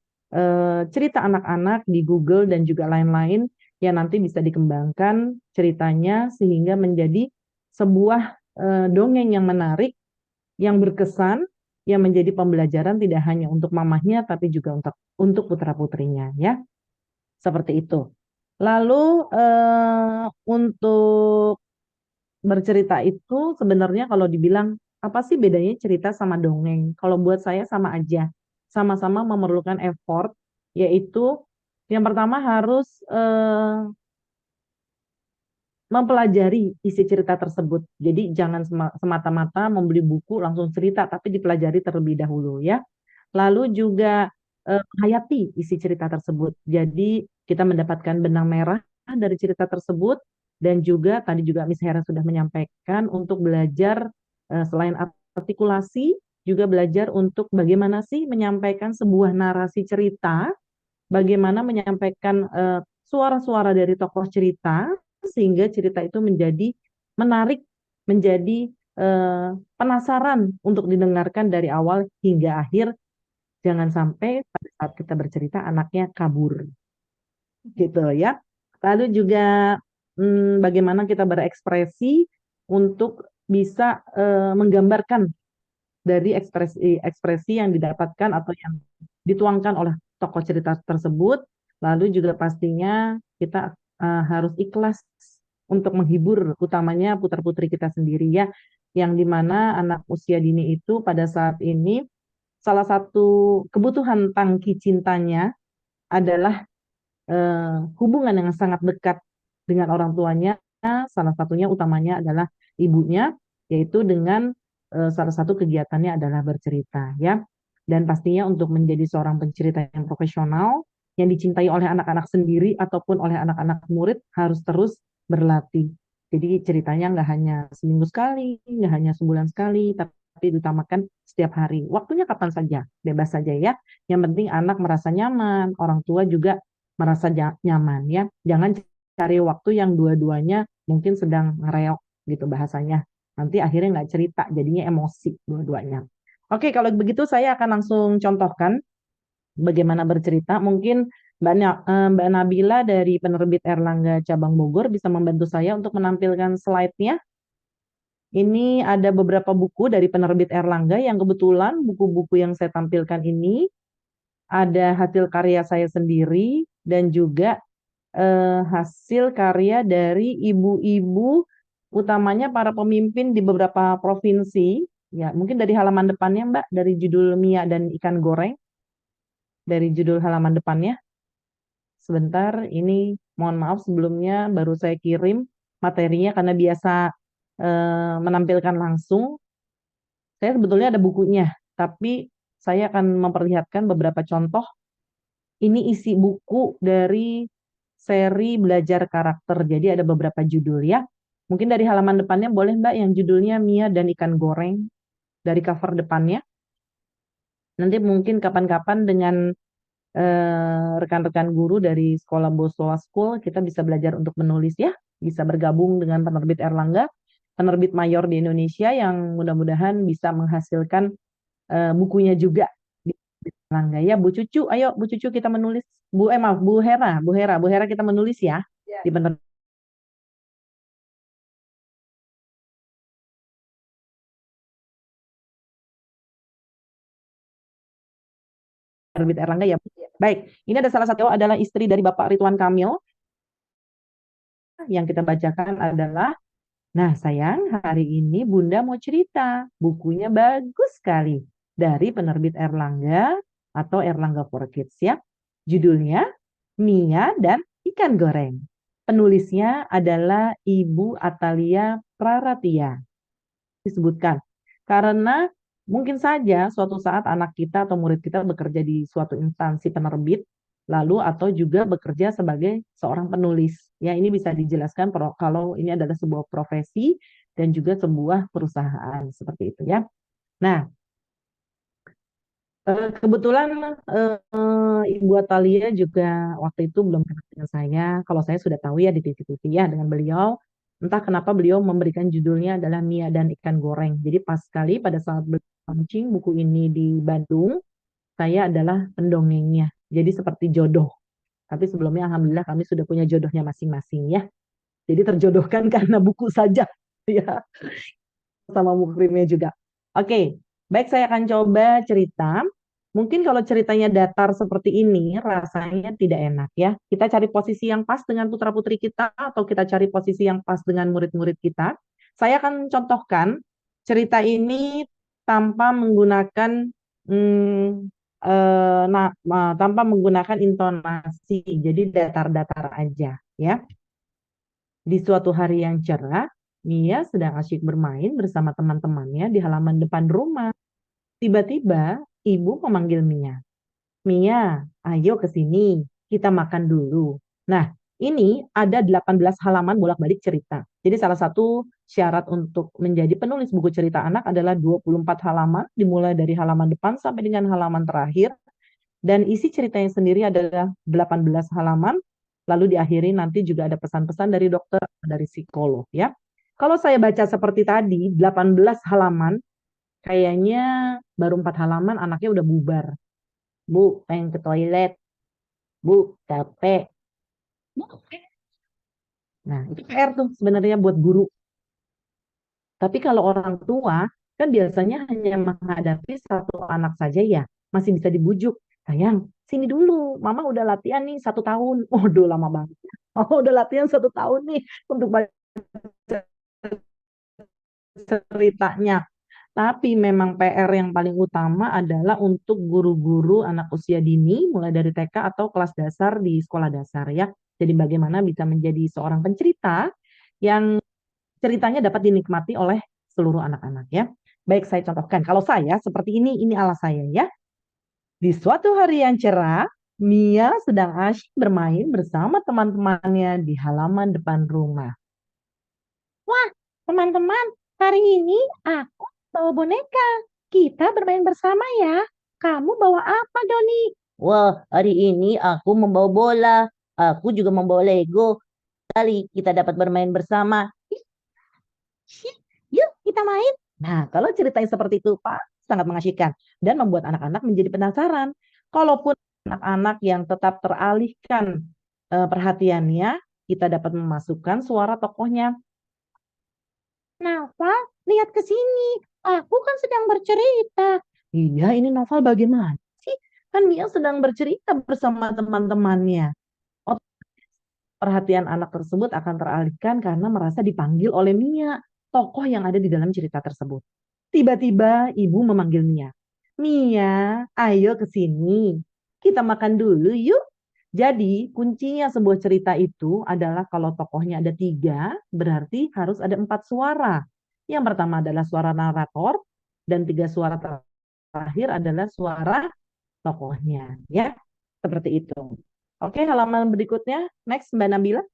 S5: cerita anak-anak di Google dan juga lain-lain yang nanti bisa dikembangkan ceritanya sehingga menjadi sebuah dongeng yang menarik, yang berkesan, yang menjadi pembelajaran tidak hanya untuk mamahnya tapi juga untuk putra-putrinya ya. Seperti itu. Lalu untuk bercerita itu sebenarnya kalau dibilang apa sih bedanya cerita sama dongeng? Kalau buat saya sama aja. Sama-sama memerlukan effort, yaitu yang pertama harus mempelajari isi cerita tersebut. Jadi jangan semata-mata membeli buku langsung cerita, tapi dipelajari terlebih dahulu ya. Lalu juga menghayati isi cerita tersebut. Jadi kita mendapatkan benang merah dari cerita tersebut, dan juga tadi juga Miss Hera sudah menyampaikan untuk belajar selain artikulasi, juga belajar untuk bagaimana sih menyampaikan sebuah narasi cerita, bagaimana menyampaikan suara-suara dari tokoh cerita, sehingga cerita itu menjadi menarik, menjadi penasaran untuk didengarkan dari awal hingga akhir. Jangan sampai pada saat kita bercerita anaknya kabur, gitu ya. Lalu juga bagaimana kita berekspresi untuk bisa menggambarkan dari ekspresi yang didapatkan atau yang dituangkan oleh tokoh cerita tersebut. Lalu juga pastinya kita harus ikhlas untuk menghibur, utamanya putra-putri kita sendiri ya, yang dimana anak usia dini itu pada saat ini salah satu kebutuhan tangki cintanya adalah hubungan yang sangat dekat dengan orang tuanya, salah satunya utamanya adalah ibunya, yaitu dengan salah satu kegiatannya adalah bercerita ya. Dan pastinya untuk menjadi seorang pencerita yang profesional, yang dicintai oleh anak-anak sendiri ataupun oleh anak-anak murid harus terus berlatih. Jadi ceritanya nggak hanya seminggu sekali, nggak hanya sebulan sekali, tapi diutamakan setiap hari. Waktunya kapan saja, bebas saja ya. Yang penting anak merasa nyaman, orang tua juga merasa nyaman ya. Jangan cari waktu yang dua-duanya mungkin sedang ngereok gitu bahasanya. Nanti akhirnya nggak cerita, jadinya emosi dua-duanya. Oke, kalau begitu saya akan langsung contohkan bagaimana bercerita. Mungkin Mbak Nabila dari penerbit Erlangga Cabang Bogor bisa membantu saya untuk menampilkan slide-nya. Ini ada beberapa buku dari penerbit Erlangga yang kebetulan buku-buku yang saya tampilkan ini ada hasil karya saya sendiri dan juga hasil karya dari ibu-ibu, utamanya para pemimpin di beberapa provinsi. Ya, mungkin dari halaman depannya, Mbak, dari judul Mia dan Ikan Goreng. Dari judul halaman depannya. Sebentar, ini mohon maaf sebelumnya baru saya kirim materinya karena biasa menampilkan langsung. Saya sebetulnya ada bukunya, tapi saya akan memperlihatkan beberapa contoh. Ini isi buku dari seri belajar karakter. Jadi ada beberapa judul ya. Mungkin dari halaman depannya boleh Mbak yang judulnya Mia dan Ikan Goreng dari cover depannya. Nanti mungkin kapan-kapan dengan rekan-rekan guru dari Sekolah Bosowa School kita bisa belajar untuk menulis ya. Bisa bergabung dengan penerbit Erlangga, penerbit mayor di Indonesia yang mudah-mudahan bisa menghasilkan bukunya juga di Erlangga ya. Bu Cucu, ayo Bu Cucu kita menulis. Maaf, Bu Hera kita menulis ya di penerbit Erlangga ya. Baik, ini ada salah satu adalah istri dari Bapak Ridwan Kamil. Yang kita bacakan adalah, nah sayang, hari ini Bunda mau cerita. Bukunya bagus sekali. Dari penerbit Erlangga atau Erlangga for Kids ya. Judulnya Mia dan Ikan Goreng. Penulisnya adalah Ibu Atalia Praratia. Disebutkan. Karena mungkin saja suatu saat anak kita atau murid kita bekerja di suatu instansi penerbit, lalu atau juga bekerja sebagai seorang penulis. Ya, ini bisa dijelaskan kalau ini adalah sebuah profesi dan juga sebuah perusahaan seperti itu ya. Nah, kebetulan Ibu Atalia juga waktu itu belum kenal dengan saya. Kalau saya sudah tahu ya di TV-TV ya dengan beliau. Entah kenapa beliau memberikan judulnya adalah Mia dan Ikan Goreng. Jadi pas sekali pada saat launching buku ini di Bandung, saya adalah pendongengnya. Jadi seperti jodoh. Tapi sebelumnya alhamdulillah kami sudah punya jodohnya masing-masing ya. Jadi terjodohkan karena buku saja ya. Sama mukrimnya juga. Oke, baik saya akan coba cerita. Mungkin kalau ceritanya datar seperti ini rasanya tidak enak ya. Kita cari posisi yang pas dengan putra-putri kita atau kita cari posisi yang pas dengan murid-murid kita. Saya akan contohkan cerita ini tanpa menggunakan tanpa menggunakan intonasi. Jadi datar-datar aja ya. Di suatu hari yang cerah, Mia sedang asyik bermain bersama teman-temannya di halaman depan rumah. Tiba-tiba ibu memanggil Mia. Mia, ayo ke sini, kita makan dulu. Nah, Ini ada 18 halaman bolak-balik cerita. Jadi salah satu syarat untuk menjadi penulis buku cerita anak adalah 24 halaman, dimulai dari halaman depan sampai dengan halaman terakhir. Dan isi ceritanya sendiri adalah 18 halaman, lalu diakhiri nanti juga ada pesan-pesan dari dokter, dari psikolog ya. Kalau saya baca seperti tadi, 18 halaman, kayaknya baru 4 halaman anaknya udah bubar. Bu, pengen ke toilet. Bu, capek. Bu. Nah, itu PR tuh sebenarnya buat guru. Tapi kalau orang tua, kan biasanya hanya menghadapi satu anak saja ya, masih bisa dibujuk. Sayang, sini dulu, mama udah latihan nih 1 tahun. Waduh, lama banget. Mama udah latihan 1 tahun nih untuk baca ceritanya. Tapi memang PR yang paling utama adalah untuk guru-guru anak usia dini, mulai dari TK atau kelas dasar di sekolah dasar ya. Jadi bagaimana bisa menjadi seorang pencerita yang ceritanya dapat dinikmati oleh seluruh anak-anak ya. Baik, saya contohkan. Kalau saya seperti ini alas saya ya. Di suatu hari yang cerah, Mia sedang asyik bermain bersama teman-temannya di halaman depan rumah. Wah, teman-teman, hari ini aku bawa boneka. Kita bermain bersama ya. Kamu bawa apa, Doni? Wah, hari ini aku membawa bola. Aku juga membawa Lego. Kali kita dapat bermain bersama. Yuk, kita main. Nah, kalau ceritanya seperti itu, Pak, sangat mengasyikkan dan membuat anak-anak menjadi penasaran. Kalaupun anak-anak yang tetap teralihkan perhatiannya, kita dapat memasukkan suara tokohnya. Nafa, lihat ke sini. Aku kan sedang bercerita. Iya, ini Novel bagaimana sih? Kan Mia sedang bercerita bersama teman-temannya. Perhatian anak tersebut akan teralihkan karena merasa dipanggil oleh Mia, tokoh yang ada di dalam cerita tersebut. Tiba-tiba ibu memanggil Mia. Mia, ayo ke sini. Kita makan dulu yuk. Jadi kuncinya sebuah cerita itu adalah kalau tokohnya ada 3, berarti harus ada 4 suara. Yang pertama adalah suara narator, dan 3 suara terakhir adalah suara tokohnya. Ya, seperti itu. Oke, halaman berikutnya. Next, Mbak Nabila.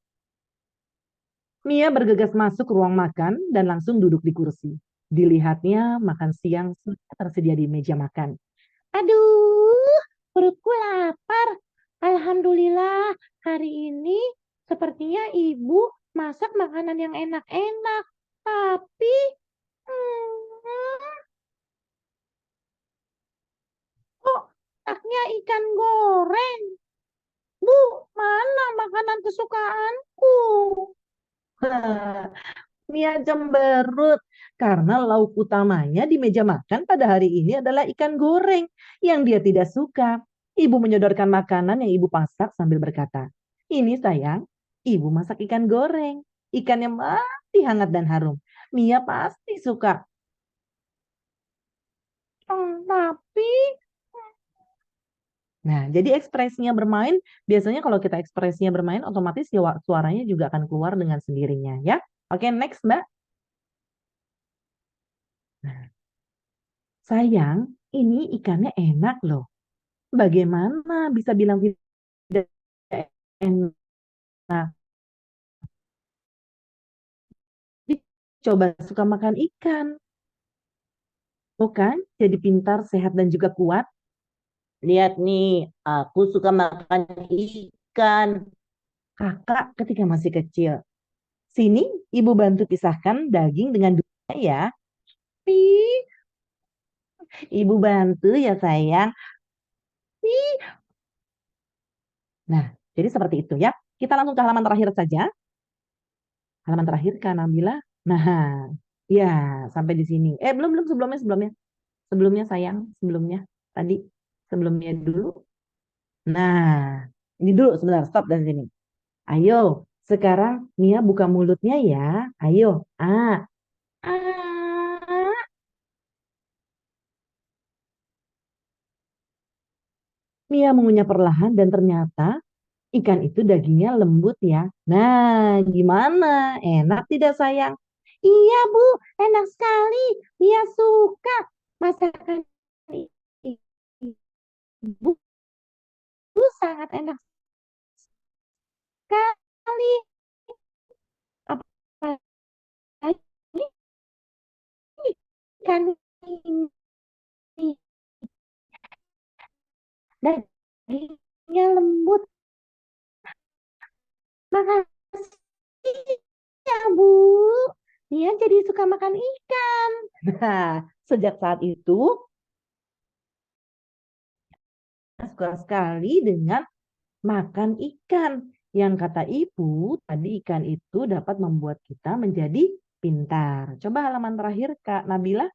S5: Mia bergegas masuk ruang makan dan langsung duduk di kursi. Dilihatnya makan siang sudah tersedia di meja makan. Aduh, perutku lapar. Alhamdulillah, hari ini sepertinya ibu masak makanan yang enak-enak. Tapi, kok masaknya ikan goreng? Bu, mana makanan kesukaanku? Mia cemberut karena lauk utamanya di meja makan pada hari ini adalah ikan goreng yang dia tidak suka. Ibu menyodorkan makanan yang ibu masak sambil berkata, "Ini sayang, ibu masak ikan goreng. Ikannya masih hangat dan harum. Mia pasti suka." Tapi Nah, jadi ekspresinya bermain, biasanya kalau kita ekspresinya bermain, otomatis suaranya juga akan keluar dengan sendirinya, ya. Oke, next, Mbak. Nah, sayang, ini ikannya enak loh. Bagaimana bisa bilang tidak enak? Coba suka makan ikan. Bukan? Jadi pintar, sehat, dan juga kuat. Lihat nih, aku suka makan ikan. Kakak ketika masih kecil. Sini, ibu bantu pisahkan daging dengan dua ya. Ibu bantu ya sayang. Nah, jadi seperti itu ya. Kita langsung ke halaman terakhir saja. Halaman terakhir Kak Nabila. Nah, ya sampai di sini. Belum belum sebelumnya. Sebelumnya sayang, sebelumnya tadi sebelumnya dulu. Nah, ini dulu sebentar, stop dari sini. Ayo, sekarang Mia buka mulutnya ya. Ayo. Ah. Mia mengunyah perlahan dan ternyata ikan itu dagingnya lembut ya. Nah, gimana? Enak tidak sayang? Iya Bu, enak sekali. Mia suka masakan ibu sangat enak dagingnya lembut. Makasih ya, Bu. Dia jadi suka makan ikan. Nah, sejak saat itu suka sekali dengan makan ikan. Yang kata ibu, tadi ikan itu dapat membuat kita menjadi pintar. Coba halaman terakhir, Kak Nabila.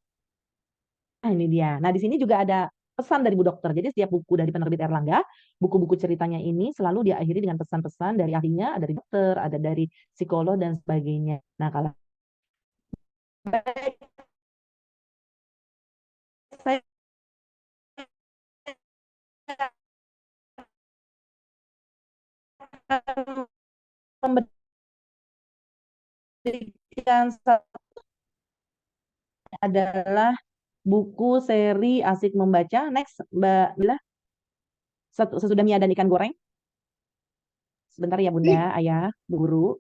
S5: Nah, ini dia. Nah, di sini juga ada pesan dari Bu Dokter. Jadi setiap buku dari penerbit Erlangga, buku-buku ceritanya ini selalu diakhiri dengan pesan-pesan dari ahlinya, ada dari dokter, ada dari psikolog dan sebagainya. Nah, kalau saya memberikan adalah buku seri Asik Membaca. Next, Mbak Bila. Sesudah Mia dan Ikan Goreng. Sebentar ya Bunda, Ayah, Guru.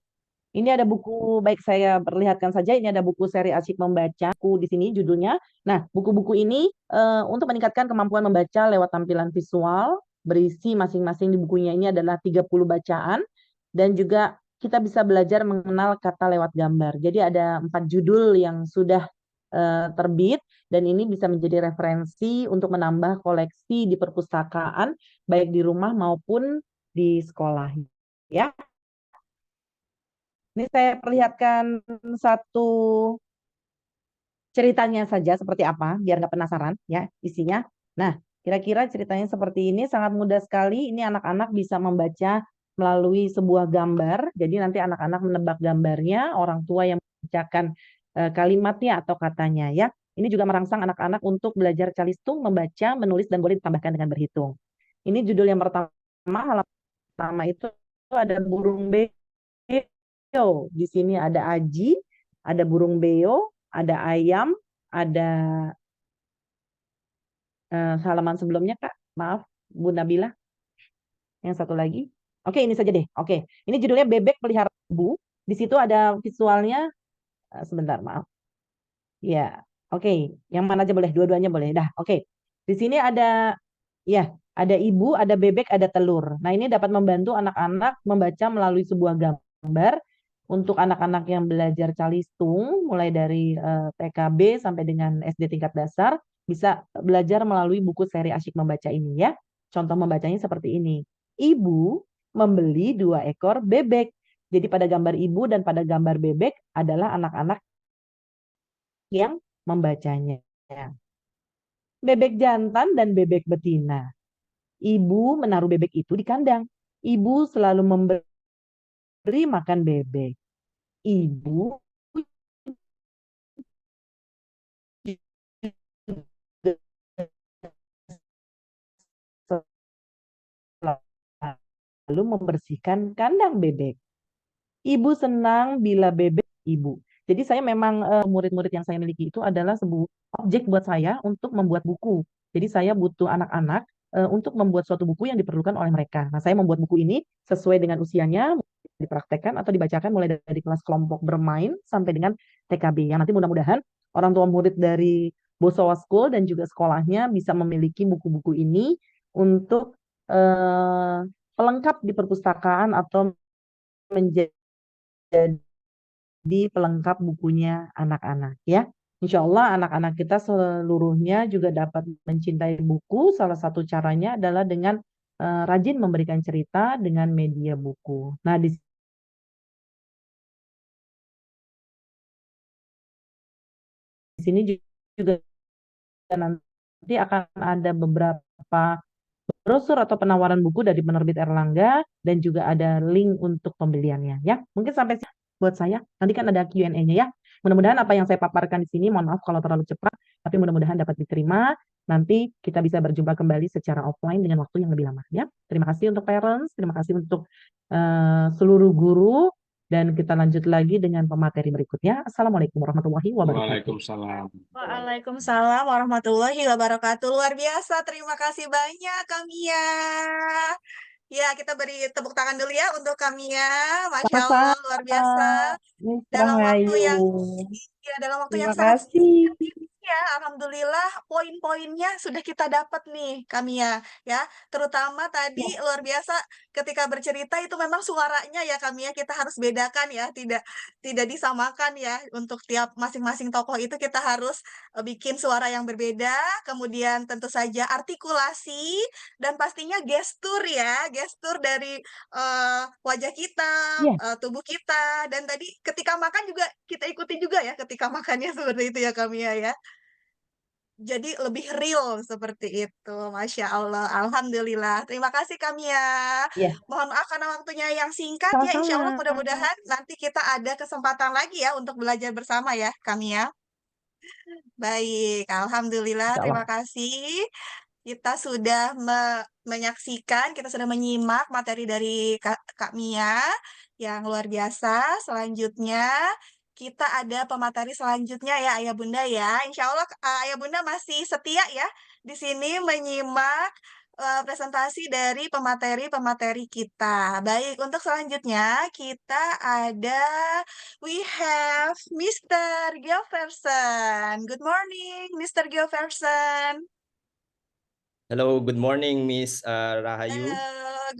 S5: Ini ada buku, baik saya perlihatkan saja, ini ada buku seri Asyik Membaca, buku di sini judulnya. Nah, buku-buku ini untuk meningkatkan kemampuan membaca lewat tampilan visual, berisi masing-masing di bukunya ini adalah 30 bacaan, dan juga kita bisa belajar mengenal kata lewat gambar. Jadi ada 4 judul yang sudah terbit, dan ini bisa menjadi referensi untuk menambah koleksi di perpustakaan, baik di rumah maupun di sekolah. Ya. Ini saya perlihatkan satu ceritanya saja seperti apa, biar nggak penasaran ya isinya. Nah, kira-kira ceritanya seperti ini, sangat mudah sekali. Ini anak-anak bisa membaca melalui sebuah gambar. Jadi nanti anak-anak menebak gambarnya, orang tua yang membacakan kalimatnya atau katanya ya. Ini juga merangsang anak-anak untuk belajar calistung, membaca, menulis, dan boleh ditambahkan dengan berhitung. Ini judul yang pertama, halaman pertama itu ada burung beo. Di sini ada aji, ada burung beo, ada ayam, ada halaman sebelumnya Kak. Maaf, Bu Nabila. Yang satu lagi. Oke, ini saja deh. Oke, ini judulnya Bebek Pelihara Bu. Di situ ada visualnya. Sebentar, maaf. Ya, oke. Yang mana aja boleh, dua-duanya boleh. Dah, oke. Di sini ada, ya, ada ibu, ada bebek, ada telur. Nah, ini dapat membantu anak-anak membaca melalui sebuah gambar. Untuk anak-anak yang belajar calistung, mulai dari TKB sampai dengan SD tingkat dasar, bisa belajar melalui buku seri Asyik Membaca ini ya. Contoh membacanya seperti ini. Ibu membeli 2 ekor bebek. Jadi pada gambar ibu dan pada gambar bebek adalah anak-anak yang membacanya. Bebek jantan dan bebek betina. Ibu menaruh bebek itu di kandang. Ibu selalu memberi makan bebek. Ibu selalu membersihkan kandang bebek. Ibu senang bila bebek ibu. Jadi saya memang murid-murid yang saya miliki itu adalah sebuah objek buat saya untuk membuat buku. Jadi saya butuh anak-anak untuk membuat suatu buku yang diperlukan oleh mereka. Nah, saya membuat buku ini sesuai dengan usianya, dipraktekkan atau dibacakan mulai dari kelas kelompok bermain sampai dengan TKB. Yang nanti mudah-mudahan orang tua murid dari Bosowa School dan juga sekolahnya bisa memiliki buku-buku ini untuk pelengkap di perpustakaan atau menjadi pelengkap bukunya anak-anak ya. Insya Allah anak-anak kita seluruhnya juga dapat mencintai buku. Salah satu caranya adalah dengan rajin memberikan cerita dengan media buku. Nah, di sini juga nanti akan ada beberapa brosur atau penawaran buku dari penerbit Erlangga dan juga ada link untuk pembeliannya ya. Mungkin sampai sini buat saya. Nanti kan ada Q&A-nya ya. Mudah-mudahan apa yang saya paparkan di sini, mohon maaf kalau terlalu cepat, tapi mudah-mudahan dapat diterima. Nanti kita bisa berjumpa kembali secara offline dengan waktu yang lebih lama ya. Terima kasih untuk parents, terima kasih untuk seluruh guru, dan kita lanjut lagi dengan pemateri berikutnya. Assalamualaikum warahmatullahi wabarakatuh.
S1: Waalaikumsalam.
S2: Waalaikumsalam warahmatullahi wabarakatuh. Luar biasa. Terima kasih banyak, Kamia. Ya, kita beri tepuk tangan dulu ya untuk Kamia. Masya Allah, luar biasa.
S5: Miss
S2: Dalam waktu yang
S5: Rahayu.
S2: dalam waktu yang
S5: Terima
S2: sangat
S5: kasih.
S2: singkat ya, alhamdulillah poin-poinnya sudah kita dapat nih, Kamia, ya. Terutama tadi
S5: Ya,
S2: luar biasa ketika bercerita itu memang suaranya ya, Kamia, kita harus bedakan ya, tidak disamakan ya. Untuk tiap masing-masing tokoh itu kita harus bikin suara yang berbeda, kemudian tentu saja artikulasi dan pastinya gestur ya, gestur dari wajah kita,
S5: ya,
S2: tubuh kita, dan tadi ketika makan juga kita ikuti juga ya ketika makannya seperti itu ya Kamia ya. Jadi lebih real seperti itu. Masya Allah. Alhamdulillah. Terima kasih Kamia.
S5: ya,
S2: Mohon maaf karena waktunya yang singkat ya. Insya Allah
S5: sama-sama.
S2: mudah-mudahan nanti kita ada kesempatan lagi ya untuk belajar bersama ya Kamia. Baik. Alhamdulillah.
S5: Insya
S2: Terima
S5: Allah.
S2: kasih. Kita sudah menyaksikan, kita sudah menyimak materi dari Kak Mia yang luar biasa. Selanjutnya, kita ada pemateri selanjutnya ya Ayah Bunda ya. Insya Allah Ayah Bunda masih setia ya di sini menyimak presentasi dari pemateri-pemateri kita. Baik, untuk selanjutnya kita ada, we have Mr. Gilverson. Good morning, Mr. Gilverson.
S6: Hello, good morning, Miss Rahayu.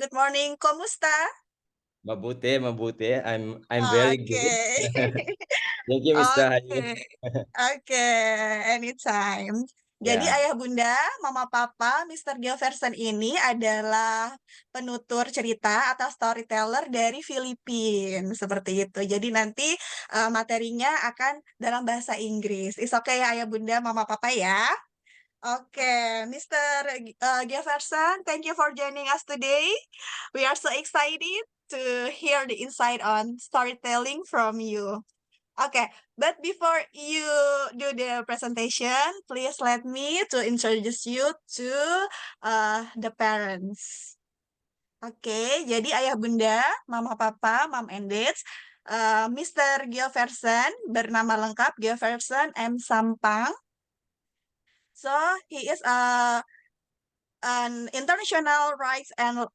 S2: Good morning. Kumusta?
S6: Mabuti, mabuti. I'm very good.
S2: Okay.
S6: Thank you, Miss Rahayu.
S2: Okay. Okay. Anytime. Jadi
S6: Ya,
S2: Ayah Bunda, Mama Papa, Mr. Gilverson ini adalah penutur cerita atau storyteller dari Filipina. Seperti itu. Jadi nanti materinya akan dalam bahasa Inggris. It's okay ya Ayah Bunda, Mama Papa ya. Okay, Mr. Jefferson, thank you for joining us today. We are so excited to hear the insight on storytelling from you. Okay, but before you do the presentation, please let me to introduce you to the parents. Oke, jadi ayah bunda, mama papa, mom and dads, Mr. Gilverson bernama lengkap Gilverson M. Sampang. So he is an international rights and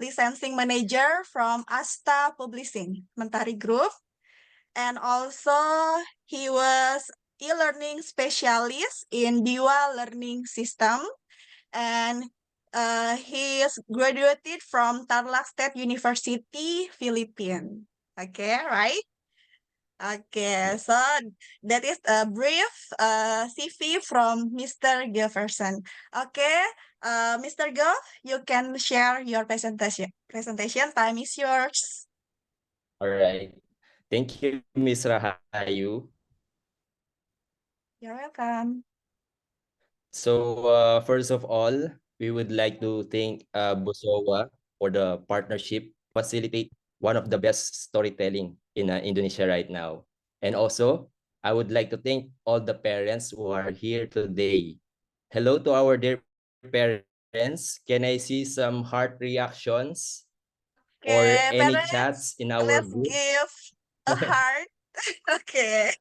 S2: licensing manager from Asta Publishing, Mentari Group. And also he was e-learning specialist in Biwa Learning System. And he is graduated from Tarlac State University, Philippines. Okay, right? Okay, so that is a brief CV from Mr. Gilverson. Okay, Mr. Gil, you can share your presentation. Presentation time is yours.
S6: all right. Thank you, Miss Rahayu.
S2: You're welcome.
S6: So, first of all, we would like to thank Busowa for the partnership facilitate one of the best storytelling in Indonesia right now. And also, I would like to thank all the parents who are here today. Hello to our dear parents. Can I see some heart reactions or
S2: Okay,
S6: any
S2: parents,
S6: chats in our
S2: let's
S6: group?
S2: give a heart. Okay.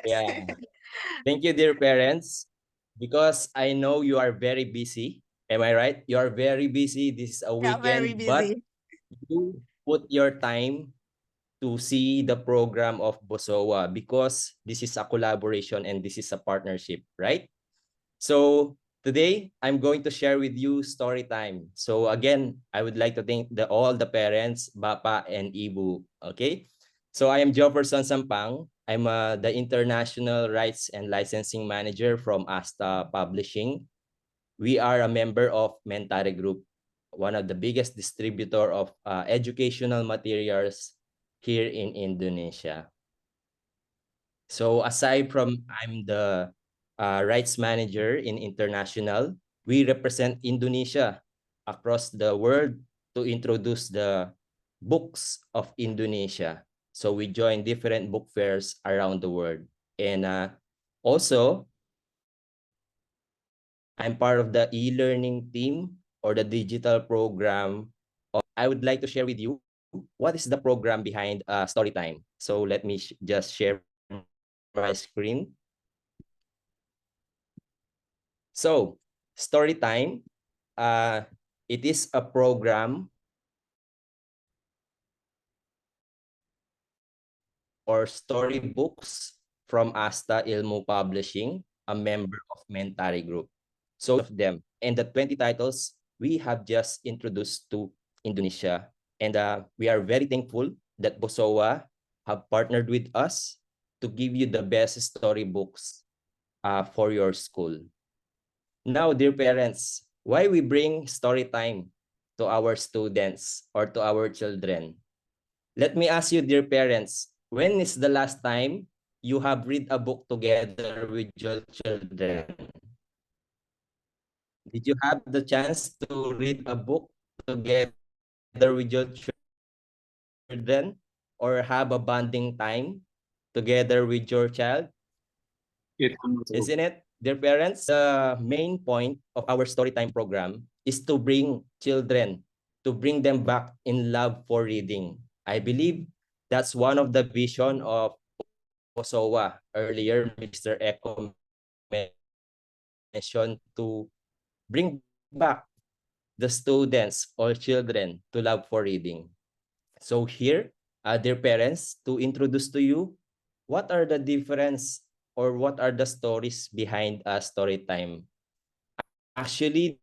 S6: Yeah. Thank you, dear parents, because I know you are very busy. Am I right? You are very busy. This is a
S2: Yeah, very
S6: weekend, but
S2: busy.
S6: you put your time to see the program of Bosowa because this is a collaboration and this is a partnership, right? So today I'm going to share with you story time. So again, I would like to thank all the parents, Bapa and Ibu. Okay. So I am Jefferson Sampang. I'm the International Rights and Licensing Manager from Asta Publishing. We are a member of Mentari Group, one of the biggest distributor of educational materials here in Indonesia. So aside from I'm the rights manager in international, we represent Indonesia across the world to introduce the books of Indonesia. So we join different book fairs around the world. And also, I'm part of the e-learning team or the digital program. I would like to share with you what is the program behind Storytime. So let me just share my screen. So Storytime, it is a program or storybooks from Asta Ilmu Publishing, a member of Mentari Group. So of them, and the 20 titles we have just introduced to Indonesia. And we are very thankful that BOSOWA have partnered with us to give you the best storybooks for your school. Now, dear parents, why we bring story time to our students or to our children? Let me ask you, dear parents, when is the last time you have read a book together with your children? Did you have the chance to read a book together with your children or have a bonding time together with your child? Isn't it, dear parents? The main point of our Storytime program is to bring children, to bring them back in love for reading. I believe that's one of the vision of BOSOWA. Earlier, Mr. Echo mentioned to bring back the students or children to love for reading. So here, dear parents, to introduce to you, what are the difference or what are the stories behind Storytime? Actually,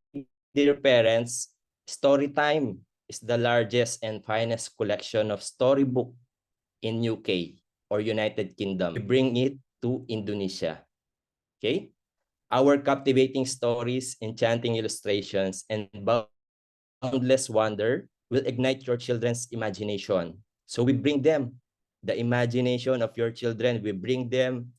S6: dear parents, Storytime is the largest and finest collection of storybook in UK or United Kingdom. We bring it to Indonesia. Okay? Our captivating stories, enchanting illustrations, and boundless wonder will ignite your children's imagination. So we bring them, the imagination of your children, we bring them,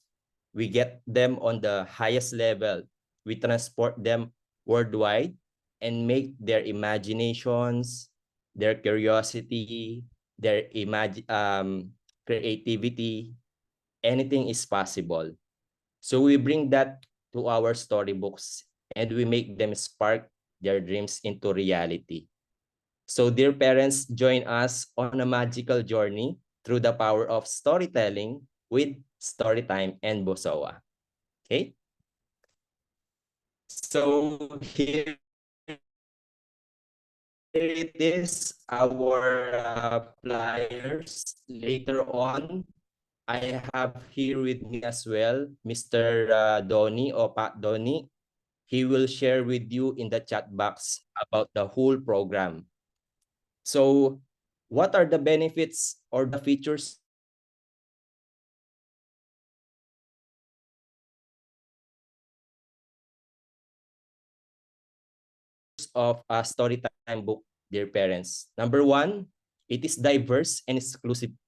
S6: we get them on the highest level. We transport them worldwide and make their imaginations, their curiosity, their creativity, anything is possible. So we bring that to our storybooks and we make them spark their dreams into reality. So dear parents, join us on a magical journey through the power of storytelling with Storytime and BOSOWA. Okay? So here it is, our flyers. Later on, I have here with me as well, Mr. Donnie or Pat Donnie. He will share with you in the chat box about the whole program. So what are the benefits or the features of a Storytime book, dear parents? Number one, it is diverse and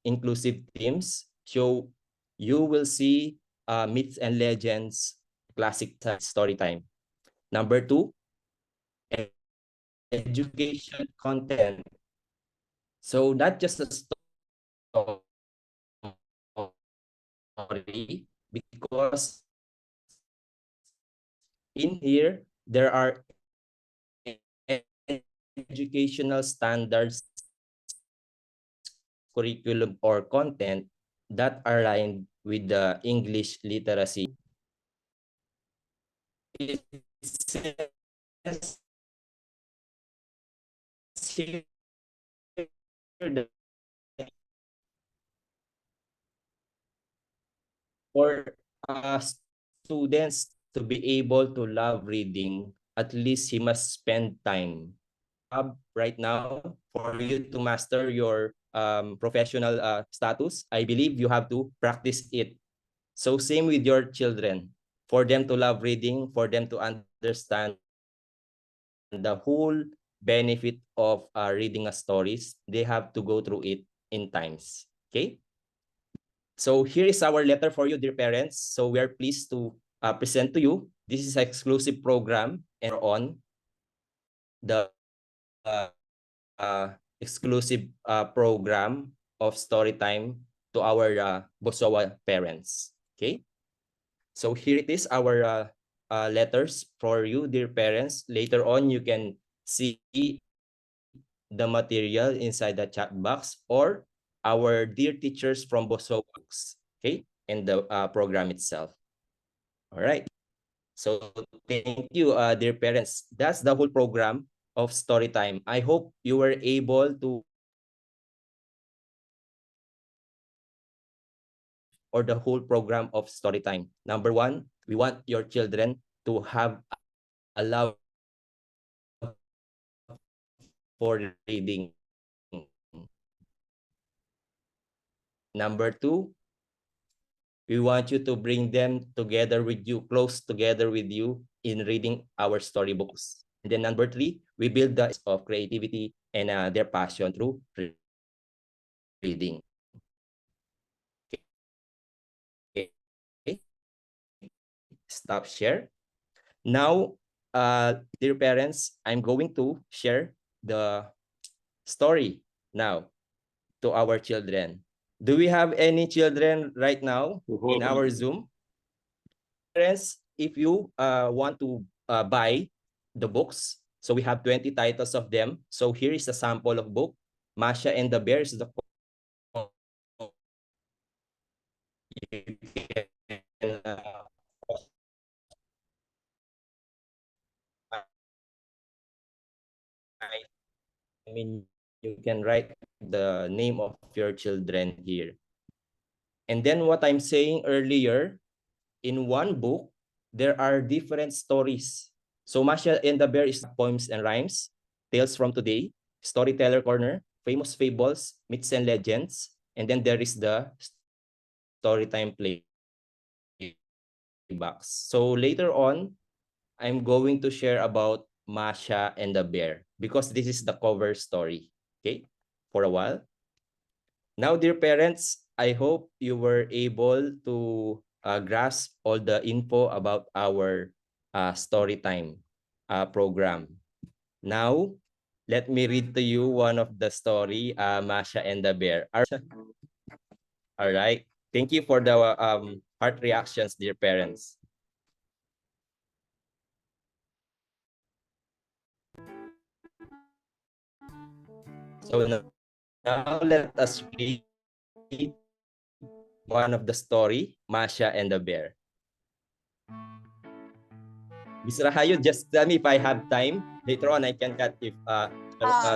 S6: inclusive themes. So you will see myths and legends, classic Storytime. Number two, education content. So not just a story, because in here there are educational standards, curriculum, or content that are aligned with the English literacy. It says here for students to be able to love reading, at least he must spend time. Right now, for you to master your professional status, I believe you have to practice it. So same with your children. For them to love reading, for them to understand the whole benefit of reading a stories, they have to go through it in times. Okay? So here is our letter for you, dear parents. So we are pleased to present to you. This is an exclusive program and on the exclusive program of Storytime to our BOSOWA parents. Okay? So here it is, our letters for you, dear parents. Later on, you can see the material inside the chat box or our dear teachers from BOSOWA books, okay, in the program itself. All right. So thank you, dear parents. That's the whole program of Storytime. I hope you were able to or the whole program of Storytime? Number one, we want your children to have a love for reading. Number two, we want you to bring them together with you, close together with you in reading our storybooks. And then number three, we build the of creativity and their passion through reading. Okay. Stop share. Now, dear parents, I'm going to share the story now to our children. Do we have any children right now in our Zoom? Parents, if you want to buy the books, so we have 20 titles of them. So here is a sample of book. Masha and the Bear is the you can, I mean, you can write the name of your children here. And then what I'm saying earlier, in one book, there are different stories. So Masha and the Bear is poems and rhymes, tales from today, storyteller corner, famous fables, myths and legends, and then there is the Storytime play box. So later on, I'm going to share about Masha and the Bear because this is the cover story, okay, for a while. Now, dear parents, I hope you were able to grasp all the info about our Storytime program. Now, let me read to you one of the story, Masha and the Bear. All right. Thank you for the heart reactions, dear parents. So now let us read one of the story, Masha and the Bear. Ms. Rahayo, just tell me if I have time. Later on, I can cut if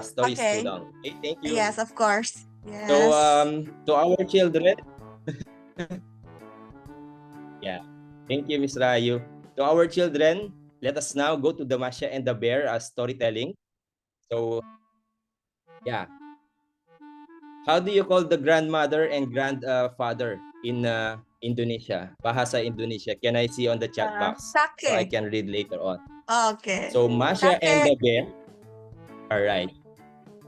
S6: story is too long. Okay, thank you.
S2: Yes, of course. Yes.
S6: So to our children, yeah, thank you, Ms. Rahayo. To our children, let us now go to the Masha and the Bear storytelling. So, yeah. How do you call the grandmother and grandfather in Indonesia? Bahasa Indonesia. Can I see on the chat box? So I can read later on.
S2: Okay.
S6: So Masha and the
S2: Kakek.
S6: Bear. All right.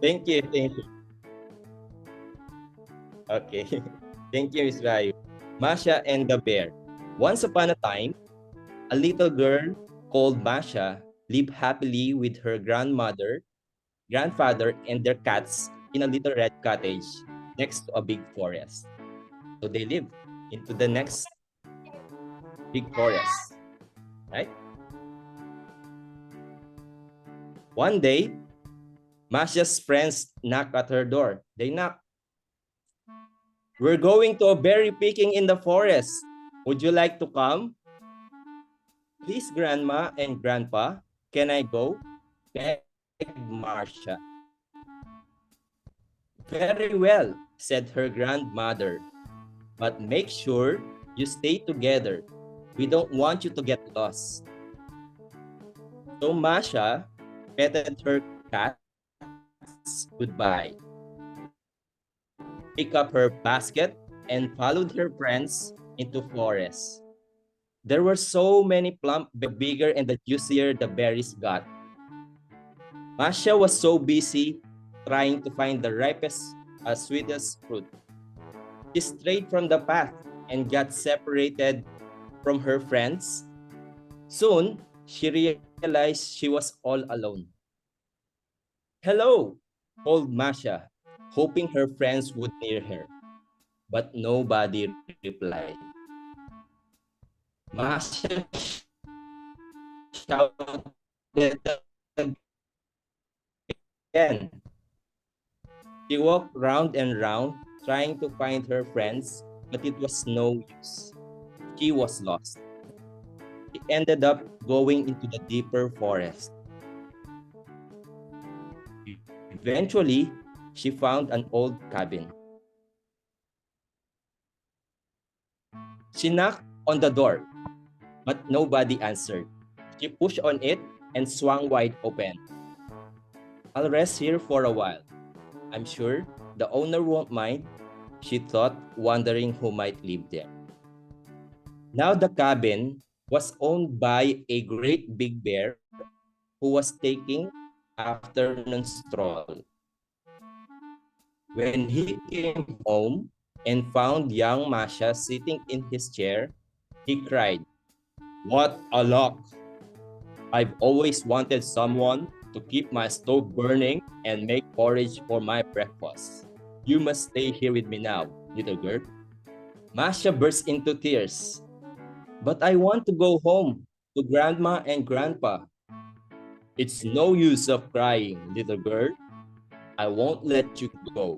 S6: Thank you. Thank you. Okay. Thank you, Ms. Rayu. Masha and the Bear. Once upon a time, a little girl called Masha lived happily with her grandmother, grandfather, and their cats in a little red cottage next to a big forest. So they live into the next big forest, right? One day, Masha's friends knock at her door. They knock. We're going to a berry picking in the forest. Would you like to come? Please, Grandma and Grandpa, can I go? Begged Masha. Very well, said her grandmother. But make sure you stay together. We don't want you to get lost. So Masha petted her cats goodbye, picked up her basket, and followed her friends into forest. There were so many plump, the bigger and the juicier the berries got. Masha was so busy trying to find the ripest, sweetest fruit. She strayed from the path and got separated from her friends. Soon, she realized she was all alone. Hello, called Masha, hoping her friends would hear her. But nobody replied. Masha shouted again. She walked round and round, trying to find her friends, but it was no use. She was lost. She ended up going into the deeper forest. Eventually, she found an old cabin. She knocked on the door, but nobody answered. She pushed on it and swung wide open. I'll rest here for a while. I'm sure the owner won't mind, she thought, wondering who might live there. Now the cabin was owned by a great big bear who was taking afternoon stroll. When he came home and found young Masha sitting in his chair, he cried, "What a luck! I've always wanted someone to keep my stove burning and make porridge for my breakfast. You must stay here with me now, little girl." Masha burst into tears. "But I want to go home to Grandma and Grandpa." "It's no use of crying, little girl. I won't let you go.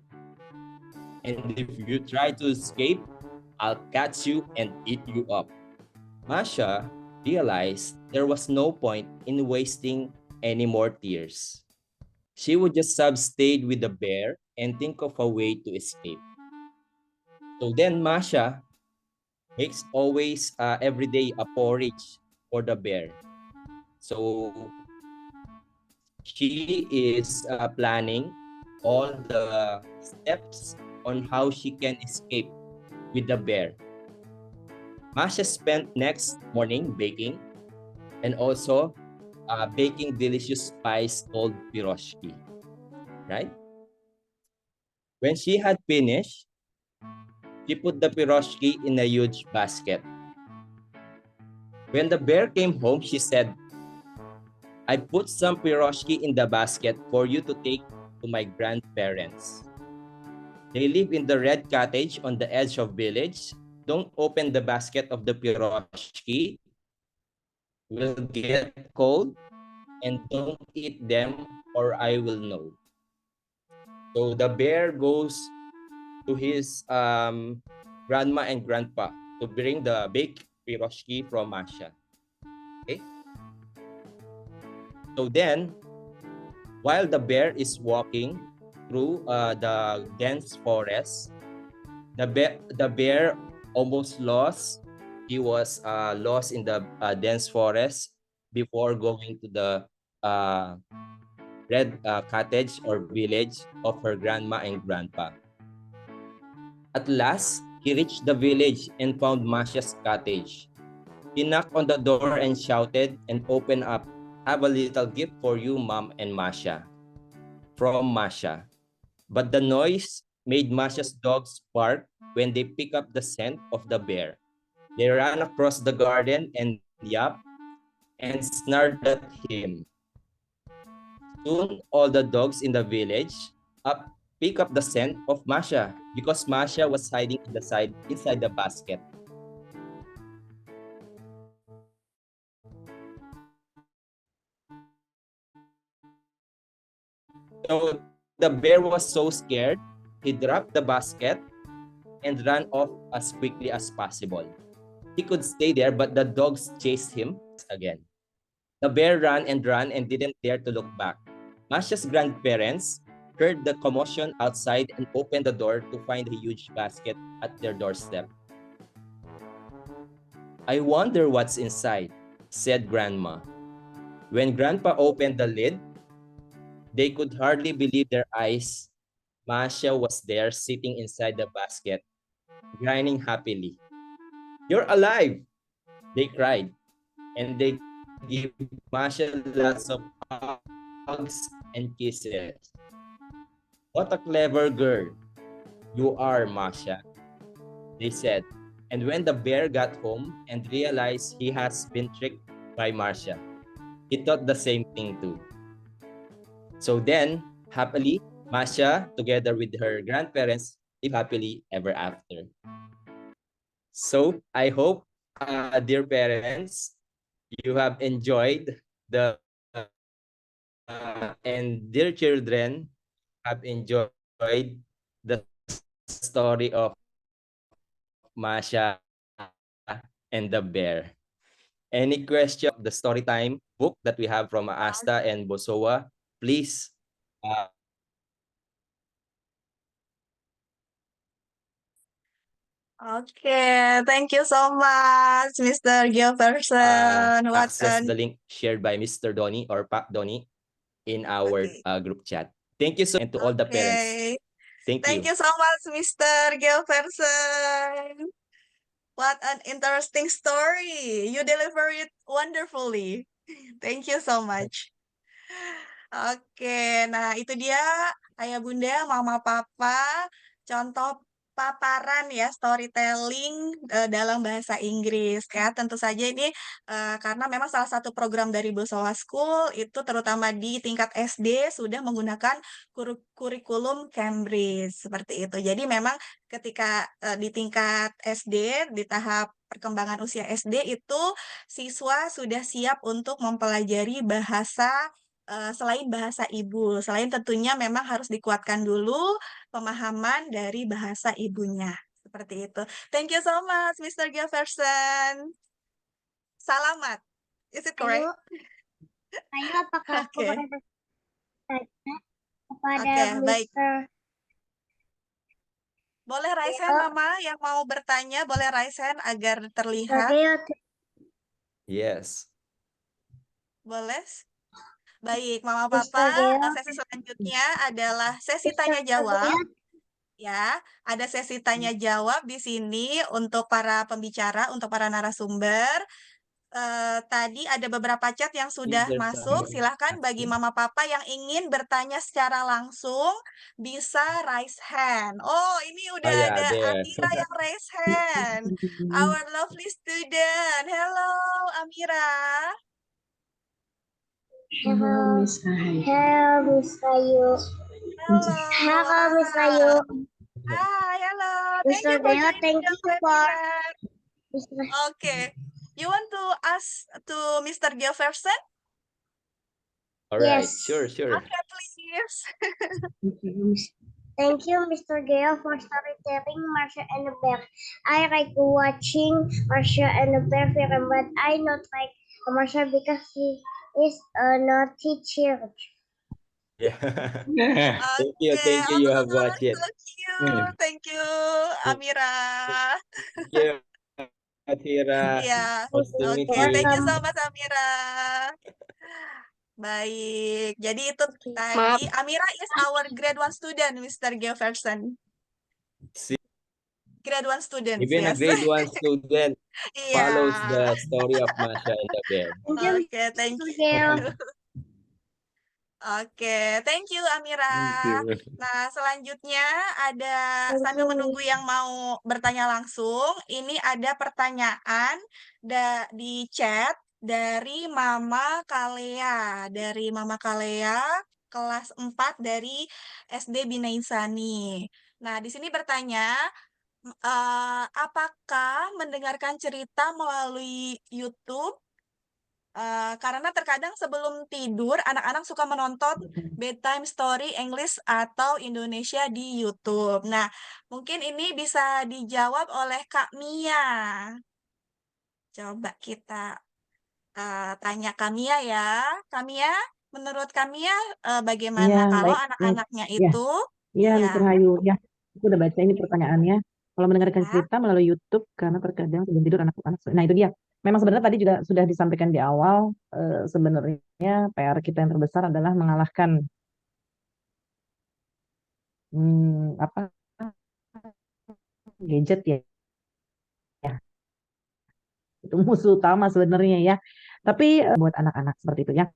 S6: And if you try to escape, I'll catch you and eat you up." Masha realized there was no point in wasting any more tears. She would just have stayed with the bear and think of a way to escape. So then Masha makes always every day a porridge for the bear. So she is planning all the steps on how she can escape with the bear. Masha spent next morning baking and also baking delicious pies called piroshki, right? When she had finished, she put the piroshki in a huge basket. When the bear came home, she said, "I put some piroshki in the basket for you to take to my grandparents. They live in the red cottage on the edge of village. Don't open the basket of the piroshki. Will get cold, and don't eat them or I will know." So the bear goes to his grandma and grandpa to bring the baked piroshki from Masha. Okay. So then, while the bear is walking through the dense forest, the bear almost lost. He was lost in the dense forest before going to the red cottage or village of her grandma and grandpa. At last, he reached the village and found Masha's cottage. He knocked on the door and shouted and opened up, "Have a little gift for you, Mom and Masha." From Masha. But the noise made Masha's dogs bark when they pick up the scent of the bear. They ran across the garden and yapped and snarled at him. Soon, all the dogs in the village pick up the scent of Masha because Masha was hiding inside the basket. So the bear was so scared, he dropped the basket and ran off as quickly as possible. He could stay there, but the dogs chased him again. The bear ran and didn't dare to look back. Masha's grandparents heard the commotion outside and opened the door to find a huge basket at their doorstep. "I wonder what's inside," said Grandma. When Grandpa opened the lid, they could hardly believe their eyes. Masha was there sitting inside the basket, grinning happily. "You're alive!" they cried, and they gave Masha lots of hugs and kisses. "What a clever girl you are, Masha," they said. And when the bear got home and realized he has been tricked by Masha, he thought the same thing too. So then, happily, Masha, together with her grandparents, live happily ever after. So I hope, dear parents, you have enjoyed the and dear children have enjoyed the story of Masha and the bear. Any question of the story time book that we have from Asta and Bosowa, please.
S2: Okay, thank you so much, Mr. Gilbertson. What
S6: Access
S2: an
S6: the link shared by Mr. Donny or Pak Donny in our
S2: okay.
S6: group chat. Thank you so and to all the parents.
S2: Okay.
S6: Thank
S2: Thank
S6: you.
S2: you so much, Mr. Gilbertson. What an interesting story. You deliver it wonderfully. Thank you so much. Oke, nah itu dia ayah bunda, mama papa, contoh paparan ya storytelling dalam bahasa Inggris ya. Tentu saja ini karena memang salah satu program dari Bosowa School itu terutama di tingkat SD sudah menggunakan kurikulum Cambridge seperti itu. Jadi memang ketika di tingkat SD di tahap perkembangan usia SD itu siswa sudah siap untuk mempelajari bahasa selain bahasa ibu, selain tentunya memang harus dikuatkan dulu pemahaman dari bahasa ibunya. Seperti itu. Thank you so much, Mr. Jefferson. Salamat. Is it correct?
S7: Ayo, apakah aku
S2: Oke.
S7: boleh bertanya kepada
S2: Oke, baik.
S7: Mr.
S2: Boleh raise hand, Mama, yang mau bertanya, boleh raise hand agar terlihat.
S7: Geo?
S6: Yes.
S2: Boleh? Baik, Mama
S7: Mr.
S2: Papa,
S7: Geo?
S2: sesi selanjutnya adalah sesi
S7: Mr.
S2: tanya jawab.
S7: Geo?
S2: Ya, ada sesi tanya jawab di sini untuk para pembicara, untuk para narasumber. Tadi ada beberapa chat yang sudah
S6: There's
S2: masuk. Silahkan bagi Mama Papa yang ingin bertanya secara langsung bisa raise hand. Oh, ini udah
S6: yeah,
S2: ada
S6: there.
S2: Amira yang raise hand. Our lovely student. Hello, Amira.
S7: Hello, Miss Rahayu. Hello, Miss Rahayu.
S2: Hello.
S7: Hello, Miss Rahayu.
S2: Hi, hello. Thank
S7: Mr.
S2: you for
S7: Geo,
S2: joining
S7: thank
S2: the
S7: you for
S2: webinar.
S7: Mr.
S2: Okay. You want to ask to Mr. Jefferson?
S6: All right.
S7: Yes.
S6: Sure.
S2: Okay, please.
S7: Thank you, Mr. Gale, for storytelling Marsha and the Bear. I like watching Marsha and the Bear film, but I not like Marsha because he is a naughty child.
S6: Yeah. Thank you.
S2: Okay.
S6: You have watched it.
S2: So cute. Thank you, Amira.
S6: Thank you, Atira.
S2: Yeah.
S6: Nice to meet
S2: Okay.
S6: you.
S2: Thank you so much, Amira. Baik. Jadi itu tadi Amira is our grade 1 student, Mr. Jefferson.
S6: See,
S2: Grade 1 student.
S6: even a
S2: Yes.
S6: grade 1 student follows the story of Masha and the Bear.
S2: Okay, thank you. Oke, thank you Amira.
S1: Thank you.
S2: Nah, selanjutnya ada sambil menunggu yang mau bertanya langsung, ini ada pertanyaan di chat dari Mama Kalea, kelas 4 dari SD Bina Insani. Nah, di sini bertanya, apakah mendengarkan cerita melalui YouTube? Karena terkadang sebelum tidur, anak-anak suka menonton bedtime story English atau Indonesia di YouTube. Nah, mungkin ini bisa dijawab oleh Kak Mia. Coba kita tanya Kak Mia ya. Kak Mia, menurut Kak Mia bagaimana
S5: Ya,
S2: kalau
S5: baik.
S2: anak-anaknya
S5: Ya.
S2: itu?
S5: Iya,
S2: Iya.
S5: Mr. Hayu. Ya, aku udah baca ini pertanyaannya. Kalau mendengarkan
S2: Ya.
S5: cerita melalui YouTube, karena terkadang sebelum tidur anak-anak. Nah, itu dia. Memang sebenarnya tadi juga sudah disampaikan di awal, sebenarnya PR kita yang terbesar adalah mengalahkan apa gadget ya. Itu musuh utama sebenarnya ya. Tapi buat anak-anak seperti itu ya.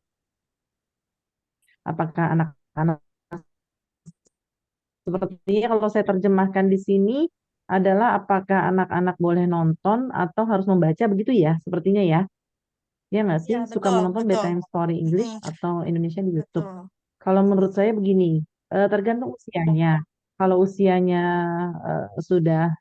S5: Apakah anak-anak sepertinya kalau saya terjemahkan di sini adalah apakah anak-anak boleh nonton atau harus membaca begitu ya? Sepertinya ya. Ya nggak sih?
S2: Ya,
S5: Suka
S2: betul,
S5: menonton
S2: betul.
S5: bedtime story English
S2: Mm-mm,
S5: atau Indonesia di YouTube.
S2: betul.
S5: Kalau menurut saya begini, tergantung usianya. Kalau usianya sudah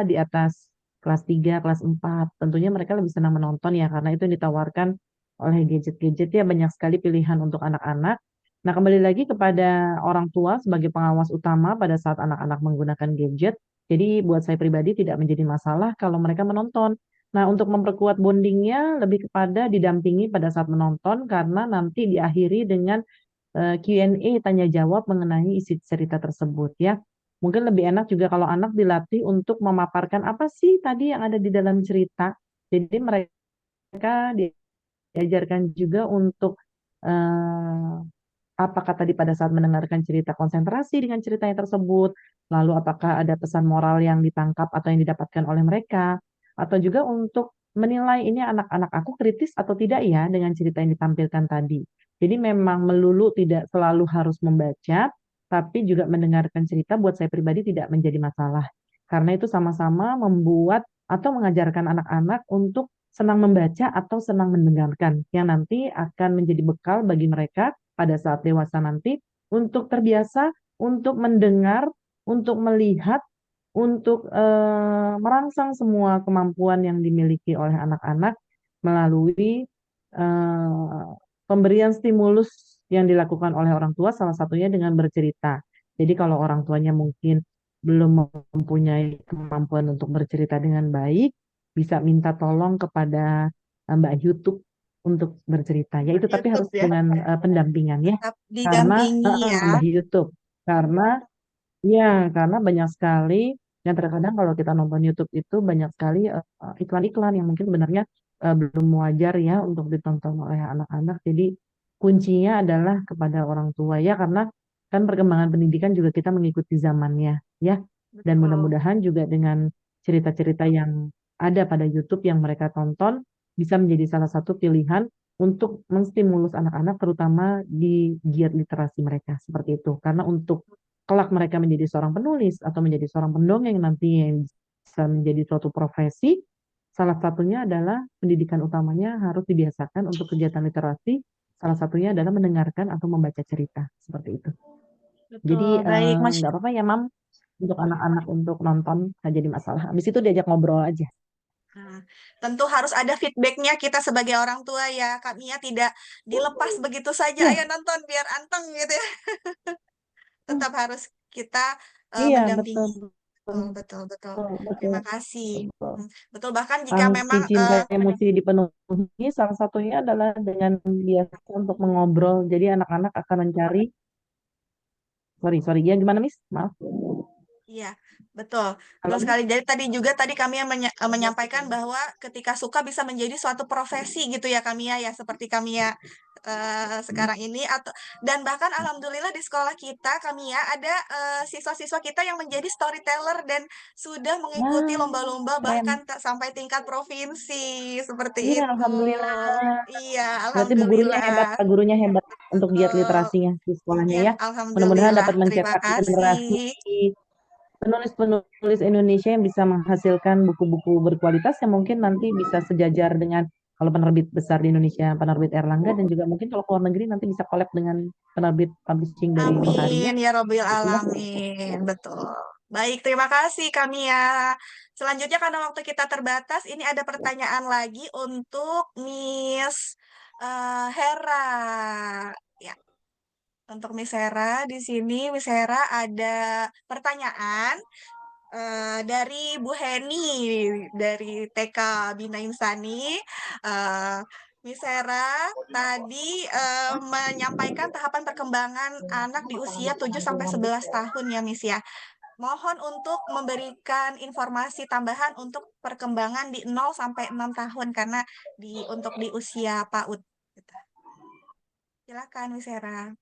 S5: di atas kelas 3, kelas 4, tentunya mereka lebih senang menonton ya, karena itu yang ditawarkan oleh gadget-gadget ya, banyak sekali pilihan untuk anak-anak. Nah, kembali lagi kepada orang tua sebagai pengawas utama pada saat anak-anak menggunakan gadget. Jadi buat saya pribadi tidak menjadi masalah kalau mereka menonton. Nah, untuk memperkuat bondingnya lebih kepada didampingi pada saat menonton karena nanti diakhiri dengan Q&A tanya jawab mengenai isi cerita tersebut ya. Mungkin lebih enak juga kalau anak dilatih untuk memaparkan apa sih tadi yang ada di dalam cerita. Jadi mereka diajarkan juga untuk eh, apakah tadi pada saat mendengarkan cerita konsentrasi dengan ceritanya tersebut, lalu apakah ada pesan moral yang ditangkap atau yang didapatkan oleh mereka, atau juga untuk menilai ini anak-anak aku kritis atau tidak ya dengan cerita yang ditampilkan tadi. Jadi memang melulu tidak selalu harus membaca, tapi juga mendengarkan cerita buat saya pribadi tidak menjadi masalah. Karena itu sama-sama membuat atau mengajarkan anak-anak untuk senang membaca atau senang mendengarkan, yang nanti akan menjadi bekal bagi mereka pada saat dewasa nanti untuk terbiasa, untuk mendengar, untuk melihat, untuk merangsang semua kemampuan yang dimiliki oleh anak-anak melalui eh, pemberian stimulus yang dilakukan oleh orang tua, salah satunya dengan bercerita. Jadi kalau orang tuanya mungkin belum mempunyai kemampuan untuk bercerita dengan baik, bisa minta tolong kepada Mbak YouTube untuk bercerita. Ya itu tapi harus
S2: YouTube ya,
S5: dengan pendampingan ya.
S2: tetap
S5: Karena
S2: didampingi ya.
S5: Mbak YouTube. Karena karena banyak sekali yang terkadang kalau kita nonton YouTube itu banyak sekali iklan-iklan yang mungkin sebenarnya belum wajar ya untuk ditonton oleh anak-anak. Jadi kuncinya adalah kepada orang tua ya, karena kan perkembangan pendidikan juga kita mengikuti zamannya ya. Dan
S2: Betul.
S5: mudah-mudahan juga dengan cerita-cerita yang ada pada YouTube yang mereka tonton bisa menjadi salah satu pilihan untuk menstimulus anak-anak terutama di giat literasi mereka seperti itu. Karena untuk kelak mereka menjadi seorang penulis atau menjadi seorang pendongeng nanti yang bisa menjadi suatu profesi, salah satunya adalah pendidikan utamanya harus dibiasakan untuk kegiatan literasi, salah satunya adalah mendengarkan atau membaca cerita, seperti itu. Jadi
S2: Betul, baik Mas.
S5: nggak apa-apa ya Mam, untuk anak-anak untuk nonton nggak jadi masalah. Habis itu diajak ngobrol aja.
S2: Nah, tentu harus ada feedbacknya kita sebagai orang tua ya, Kak Mia tidak dilepas begitu saja, ayo
S5: Iya,
S2: nonton biar anteng gitu ya. Tetap harus kita
S5: iya betul,
S2: mendampingi.
S5: betul,
S2: Betul, betul, betul.
S5: betul,
S2: Terima kasih.
S5: betul.
S2: Betul, bahkan jika
S5: Anti
S2: memang
S5: cinta emosi dipenuhi, salah satunya adalah dengan biasa untuk mengobrol. Jadi anak-anak akan mencari, sorry, ya gimana Miss? Maaf.
S2: iya, betul.
S5: Halo
S2: Betul
S5: Miss?
S2: sekali. Jadi tadi juga kami yang menyampaikan bahwa ketika suka bisa menjadi suatu profesi gitu ya kami ya, seperti kami ya sekarang ini atau dan bahkan alhamdulillah di sekolah kita kami ya ada siswa-siswa kita yang menjadi storyteller dan sudah mengikuti
S5: Nah,
S2: lomba-lomba
S5: keren.
S2: bahkan sampai tingkat provinsi seperti
S5: Iya,
S2: itu.
S5: Alhamdulillah.
S2: Iya,
S5: Berarti bu gurunya hebat,
S2: alhamdulillah.
S5: Pak gurunya hebat untuk giat
S2: Betul.
S5: literasinya di sekolahnya
S2: Iya,
S5: ya. Mudah-mudahan
S2: alhamdulillah.
S5: dapat
S2: Terima
S5: mencetak generasi
S2: kasih.
S5: penulis-penulis Indonesia yang bisa menghasilkan buku-buku berkualitas yang mungkin nanti bisa sejajar dengan kalau penerbit besar di Indonesia, penerbit Erlangga, dan juga mungkin kalau ke luar negeri nanti bisa collab dengan penerbit publishing dari Mentari
S2: Amin
S5: ya.
S2: ya Robil
S5: Gitu ya.
S2: Alamin. Betul. Baik, terima kasih kami ya. Selanjutnya karena waktu kita terbatas, ini ada pertanyaan lagi untuk Miss Hera. Ya, untuk Miss Hera di sini Miss Hera ada pertanyaan dari Bu Heni dari TK Bina Insani. Eh, Miss Hera tadi menyampaikan tahapan perkembangan anak di usia 7 sampai 11 tahun ya Miss ya. Mohon untuk memberikan informasi tambahan untuk perkembangan di 0 sampai 6 tahun karena untuk di usia PAUD. Gitu. Silakan Miss Hera.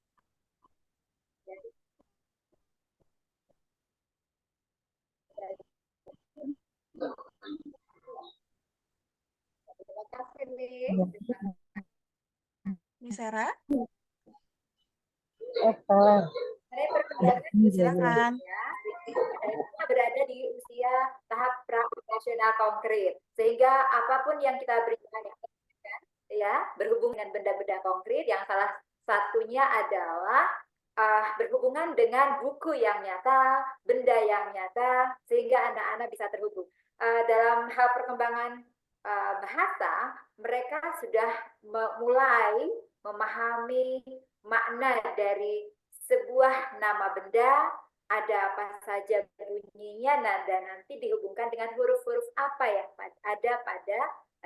S4: Terima kasih, Miss.
S2: Miss Hera,
S4: Mengenai perkembangan di usia
S2: silakan.
S4: selanjutnya, kita berada di usia tahap pra-operasional konkret, sehingga apapun yang kita berikan ya berhubung dengan benda-benda konkret, yang salah satunya adalah berhubungan dengan buku yang nyata, benda yang nyata, sehingga anak-anak bisa terhubung. Dalam hal perkembangan bahasa, mereka sudah mulai memahami makna dari sebuah nama benda, ada apa saja bunyinya, dan nanti dihubungkan dengan huruf-huruf apa yang ada pada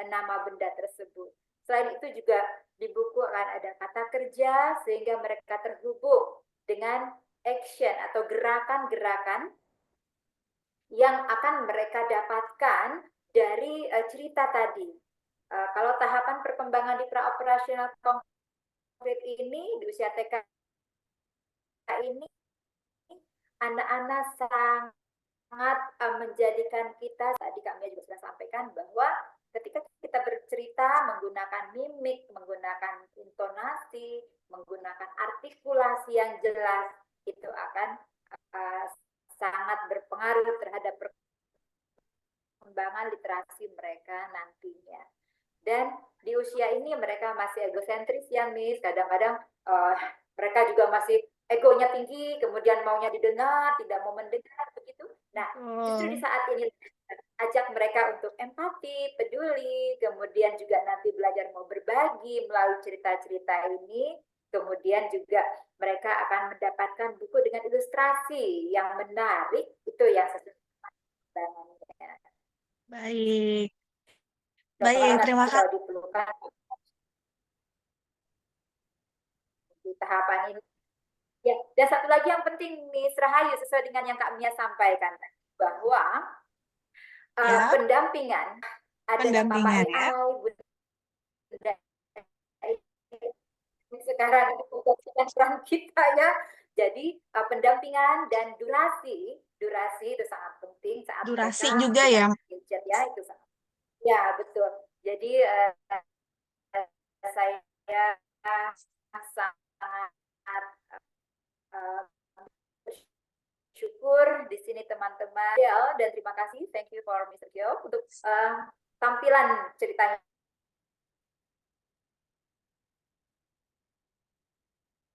S4: nama benda tersebut. Selain itu juga di buku akan ada kata kerja, sehingga mereka terhubung dengan action atau gerakan-gerakan yang akan mereka dapatkan dari cerita tadi. Kalau tahapan perkembangan di praoperasional konkret ini di usia TK ini, anak-anak sangat menjadikan kita, tadi kami juga sudah sampaikan bahwa ketika kita bercerita menggunakan mimik, menggunakan intonasi, menggunakan artikulasi yang jelas, itu akan sangat berpengaruh terhadap perkembangan literasi mereka nantinya. Dan di usia ini mereka masih egosentris ya, Miss. Kadang-kadang mereka juga masih egonya tinggi, kemudian maunya didengar, tidak mau mendengar, begitu. Nah, justru di saat ini ajak mereka untuk empati, peduli, kemudian juga nanti belajar mau berbagi melalui cerita-cerita ini. Kemudian juga mereka akan mendapatkan buku dengan ilustrasi yang menarik, itu yang sesuai dengan
S2: Baik. Baik, terima kasih.
S4: kalau diperlukan di tahapan ini. Ya, dan satu lagi yang penting Miss Rahayu sesuai dengan yang Kak Mia sampaikan bahwa pendampingan ada
S2: Pendampingan,
S4: Bapak AI, Bunda sekarang peran kita ya. Jadi pendampingan dan durasi itu sangat penting saat
S2: Durasi
S4: mereka
S2: juga ya.
S4: gadget ya, itu sangat. Ya, betul. Jadi saya sangat bersyukur di sini teman-teman dan terima kasih, thank you for Mr. Gyo untuk tampilan ceritanya.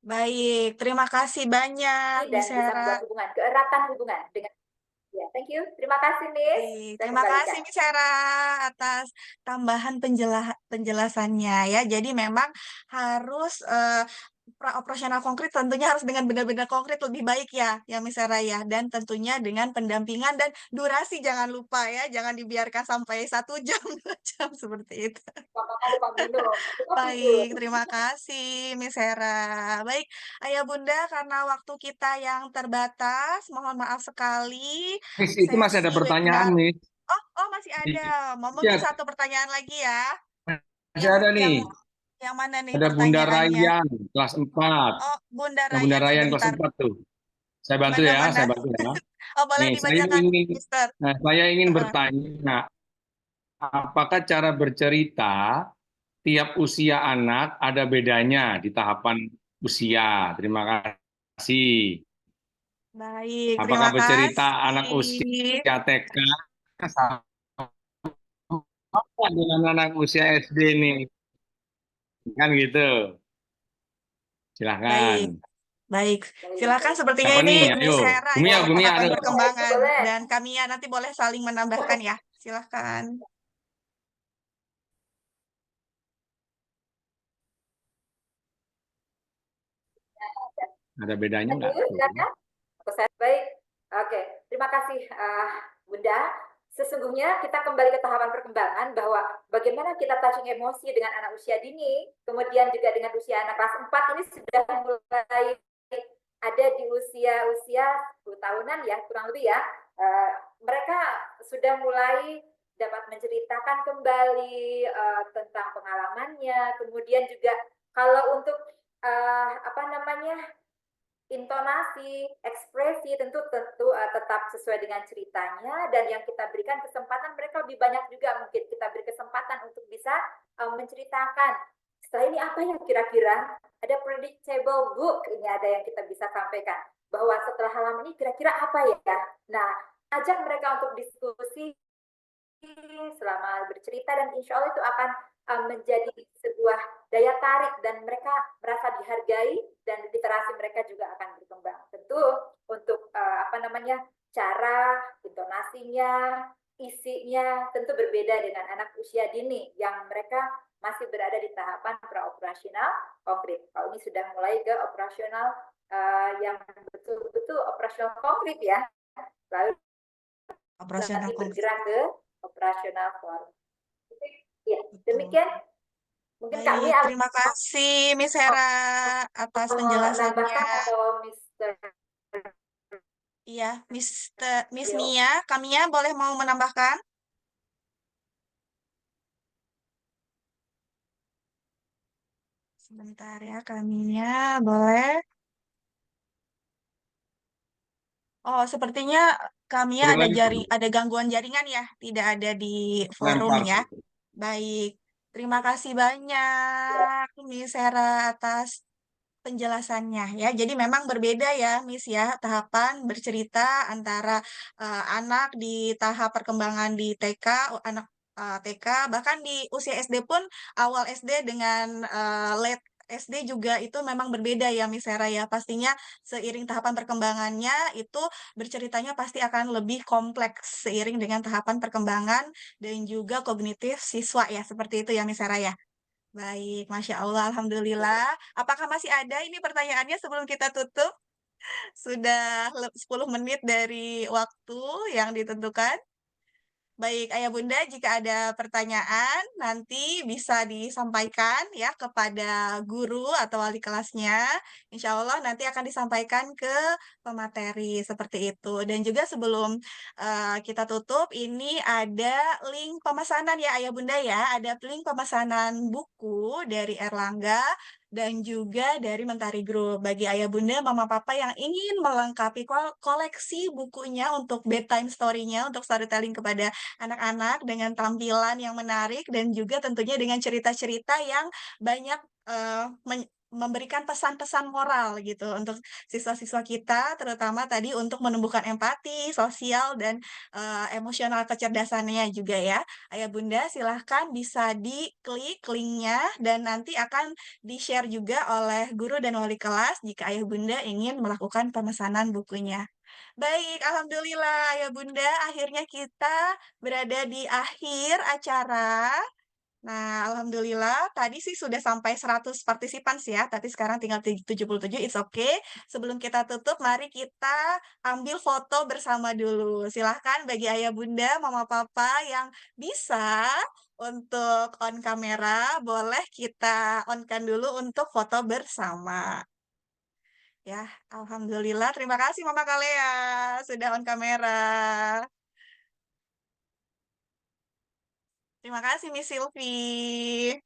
S2: Baik, terima kasih banyak,
S4: Dan
S2: Miss
S4: bisa
S2: Hera.
S4: membuat keeratan hubungan dengan. Ya, thank you. Terima kasih, Miss.
S2: Terima kasih, Miss Hera, atas tambahan penjelasannya ya. Jadi memang harus praoperasional konkret tentunya harus dengan benar-benar konkret lebih baik ya, Miss Hera ya. Dan tentunya dengan pendampingan dan durasi jangan lupa ya, jangan dibiarkan sampai 1 jam, 2 jam seperti itu. Baik, terima kasih, Miss Hera. Baik, Ayah Bunda, karena waktu kita yang terbatas, mohon maaf sekali.
S1: Miss, itu masih ada pertanyaan, Miss.
S2: Oh, masih ada. Mungkin satu pertanyaan lagi ya.
S1: Masih ada nih.
S2: Yang mana nih
S1: ada Bunda
S2: pertanyaannya?
S1: Ryan, kelas 4.
S2: Oh, Bunda
S1: Nah, Bunda Ryan kelas
S2: sebentar.
S1: 4 tuh. Saya bantu ya, saya bantu ya.
S2: Oh, boleh
S1: Nih,
S2: dibacakan, Mister.
S1: saya ingin bertanya, apakah cara bercerita tiap usia anak ada bedanya di tahapan usia? Terima kasih.
S2: Baik,
S1: Apakah
S2: terima
S1: bercerita
S2: kasih.
S1: anak usia TK sama dengan anak usia SD nih? Kan gitu. Silahkan.
S2: Baik, silakan sepertinya
S1: Siapa
S2: ini
S1: nih?
S2: Miss
S1: Ayo.
S2: Hera
S1: Gumia,
S2: ya,
S1: Gumia,
S2: tahapan
S1: ayo.
S2: perkembangan dan kami ya nanti boleh saling menambahkan ya. Silakan.
S1: Ada bedanya nggak?
S4: Baik, oke. Terima kasih Bunda. Sesungguhnya kita kembali ke tahapan perkembangan bahwa bagaimana kita touching emosi dengan anak usia dini, kemudian juga dengan usia anak kelas 4 ini sudah mulai ada di usia 10 tahunan ya, kurang lebih ya. Mereka sudah mulai dapat menceritakan kembali tentang pengalamannya, kemudian juga kalau untuk intonasi, ekspresi tentu tetap sesuai dengan ceritanya, dan yang kita berikan kesempatan mereka lebih banyak juga, mungkin kita beri kesempatan untuk bisa menceritakan setelah ini apa yang kira-kira ada predictable book, ini ada yang kita bisa sampaikan bahwa setelah halaman ini kira-kira apa ya. Nah, ajak mereka untuk diskusi selama bercerita, dan insya Allah itu akan menjadi sebuah daya tarik dan mereka merasa dihargai dan literasi mereka juga akan berkembang. Tentu untuk cara intonasinya, isinya tentu berbeda dengan anak usia dini yang mereka masih berada di tahapan praoperasional konkret. Kalau ini sudah mulai ke operasional yang betul-betul operasional konkret ya. Lalu
S2: operasional
S4: nanti bergerak ke operasional form. Ya, demikian. Mungkin
S2: kami terima kasih Miss Hera atas penjelasannya.
S4: Atau Mr.
S2: Iya, Miss
S4: Ayo.
S2: Mia, Kamia boleh mau menambahkan? Sebentar ya, Kamia, boleh? Oh, sepertinya Kamia
S1: Ulang lagi dulu.
S2: ada gangguan jaringan ya, tidak ada di forum
S1: Lempar.
S2: ya. Baik, terima kasih banyak Miss Hera atas penjelasannya ya. Jadi memang berbeda ya, Miss ya, tahapan bercerita antara anak di tahap perkembangan di TK, anak TK, bahkan di usia SD pun awal SD dengan late SD juga itu memang berbeda ya, Miss Hera ya. Pastinya seiring tahapan perkembangannya itu berceritanya pasti akan lebih kompleks seiring dengan tahapan perkembangan dan juga kognitif siswa ya, seperti itu ya, Miss Hera ya. Baik, Masya Allah, Alhamdulillah. Apakah masih ada ini pertanyaannya sebelum kita tutup? Sudah 10 menit dari waktu yang ditentukan. Baik, Ayah Bunda, jika ada pertanyaan, nanti bisa disampaikan ya kepada guru atau wali kelasnya. Insya Allah nanti akan disampaikan ke pemateri seperti itu. Dan juga sebelum kita tutup, ini ada link pemesanan ya Ayah Bunda ya. Ada link pemesanan buku dari Erlangga dan juga dari Mentari Group. Bagi Ayah Bunda, Mama Papa yang ingin melengkapi koleksi bukunya untuk bedtime story-nya, untuk storytelling kepada anak-anak dengan tampilan yang menarik dan juga tentunya dengan cerita-cerita yang banyak memberikan pesan-pesan moral gitu untuk siswa-siswa kita, terutama tadi untuk menumbuhkan empati, sosial, dan emosional kecerdasannya juga ya. Ayah Bunda silahkan bisa diklik linknya dan nanti akan di-share juga oleh guru dan wali kelas jika Ayah Bunda ingin melakukan pemesanan bukunya. Baik, Alhamdulillah Ayah Bunda, akhirnya kita berada di akhir acara. Nah, Alhamdulillah tadi sih sudah sampai 100 partisipan sih ya, tapi sekarang tinggal 77, it's okay. Sebelum kita tutup, mari kita ambil foto bersama dulu. Silahkan bagi Ayah Bunda, Mama Papa yang bisa untuk on kamera, boleh kita on-kan dulu untuk foto bersama. Ya, Alhamdulillah. Terima kasih Mama Kalea sudah on kamera. Terima kasih Miss Silvi.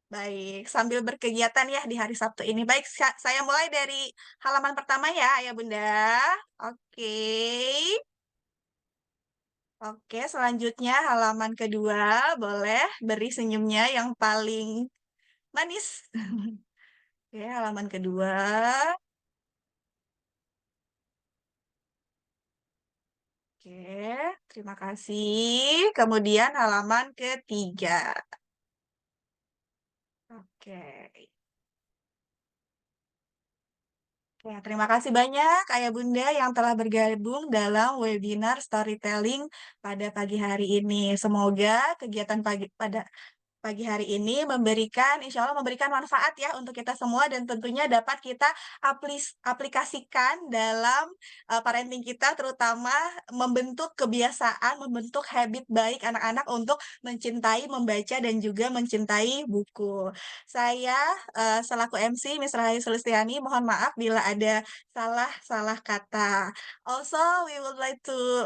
S2: Baik, sambil berkegiatan ya di hari Sabtu ini. Baik, saya mulai dari halaman pertama ya, Ayah Bunda. Oke. Oke, selanjutnya halaman kedua. Boleh beri senyumnya yang paling manis. Oke, halaman kedua. Oke, terima kasih. Kemudian halaman ketiga. Oke. Ya, terima kasih banyak Ayah Bunda yang telah bergabung dalam webinar storytelling pada pagi hari ini. Semoga kegiatan pagi hari ini insya Allah memberikan manfaat ya untuk kita semua dan tentunya dapat kita aplikasikan dalam parenting kita, terutama membentuk kebiasaan, membentuk habit baik anak-anak untuk mencintai membaca dan juga mencintai buku. Saya selaku MC Miss Rahayu Sulistiani, mohon maaf bila ada salah kata. Also, we would like to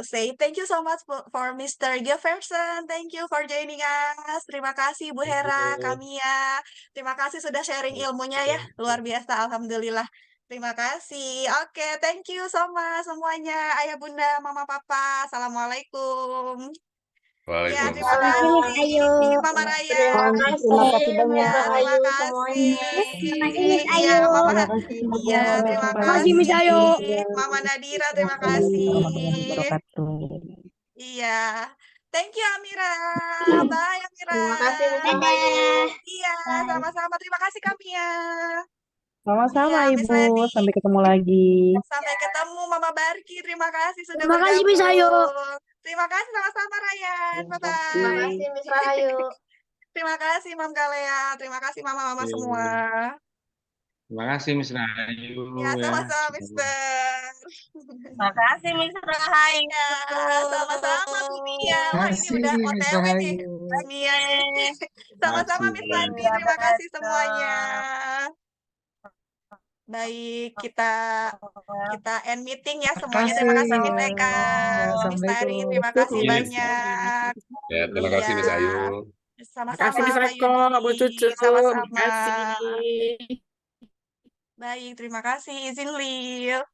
S2: say thank you so much for Mr. Jefferson. Thank you for joining us. Terima kasih Bu Hera, Kamia. Terima kasih sudah sharing ilmunya ya. Luar biasa, Alhamdulillah. Terima kasih. Oke, thank you so much semuanya. Ayah, Bunda, Mama, Papa. Assalamualaikum. Ya, terima
S3: Waalaikumsalam.
S2: kasih. Mama Raya.
S5: Terima kasih banyak.
S2: Ya, terima kasih.
S7: Terima kasih Miss
S2: Iya,
S7: Ayu.
S2: Mama.
S5: Terima kasih
S2: Iya,
S5: semuanya.
S2: terima
S5: Sampai
S7: Makasih, Miss
S2: kasih.
S7: Ayu.
S2: Mama Nadira, terima
S5: Assalamualaikum warahmatullahi
S2: kasih.
S5: wabarakatuh.
S2: Iya. Thank you, Amira. Bye, Amira.
S4: Terima kasih Miss
S7: Dadah.
S4: Rahayu.
S2: Iya, sama-sama. Terima kasih, Kamia.
S5: Sama-sama
S2: Iya, Miss
S5: Ibu.
S2: Leni.
S5: Sampai ketemu lagi.
S2: Sampai ketemu, Mama Barki. Terima kasih sudah
S7: Terima kasih Miss Ayu.
S2: bergabung. Terima kasih sama-sama, Ryan.
S3: Terima
S2: Bye-bye.
S4: Terima kasih Miss Rahayu.
S2: Terima kasih, Mam Kalea. Terima kasih, Mama-mama semua.
S1: Terima kasih Miss Rahayu
S2: Ya,
S1: ya.
S2: sama-sama, Mister.
S8: Makasih Miss Rahayu.
S2: Ya, sama-sama, Bu Mia. Wah, ini
S3: Kasih
S2: udah
S3: Miss
S2: OTW nih.
S3: Rahayu.
S2: Bu Mia nih. Sama-sama, Miss
S3: Kasih.
S2: Lani. Terima kasih semuanya. Baik, kita end meeting ya semuanya.
S3: Makasih.
S2: Terima kasih Miss Eka,
S3: Ya,
S2: Miss Tari,
S3: Assalamualaikum.
S2: terima kasih
S1: Yes.
S2: banyak.
S3: Ya, terima kasih Miss
S2: Iya,
S3: Ayu.
S2: sama-sama
S8: Makasih Miss
S2: Pak
S8: Reko, Bu
S2: Yudi,
S8: Cucu.
S2: sama-sama.
S8: Makasih.
S2: Baik, terima kasih. Izin leave.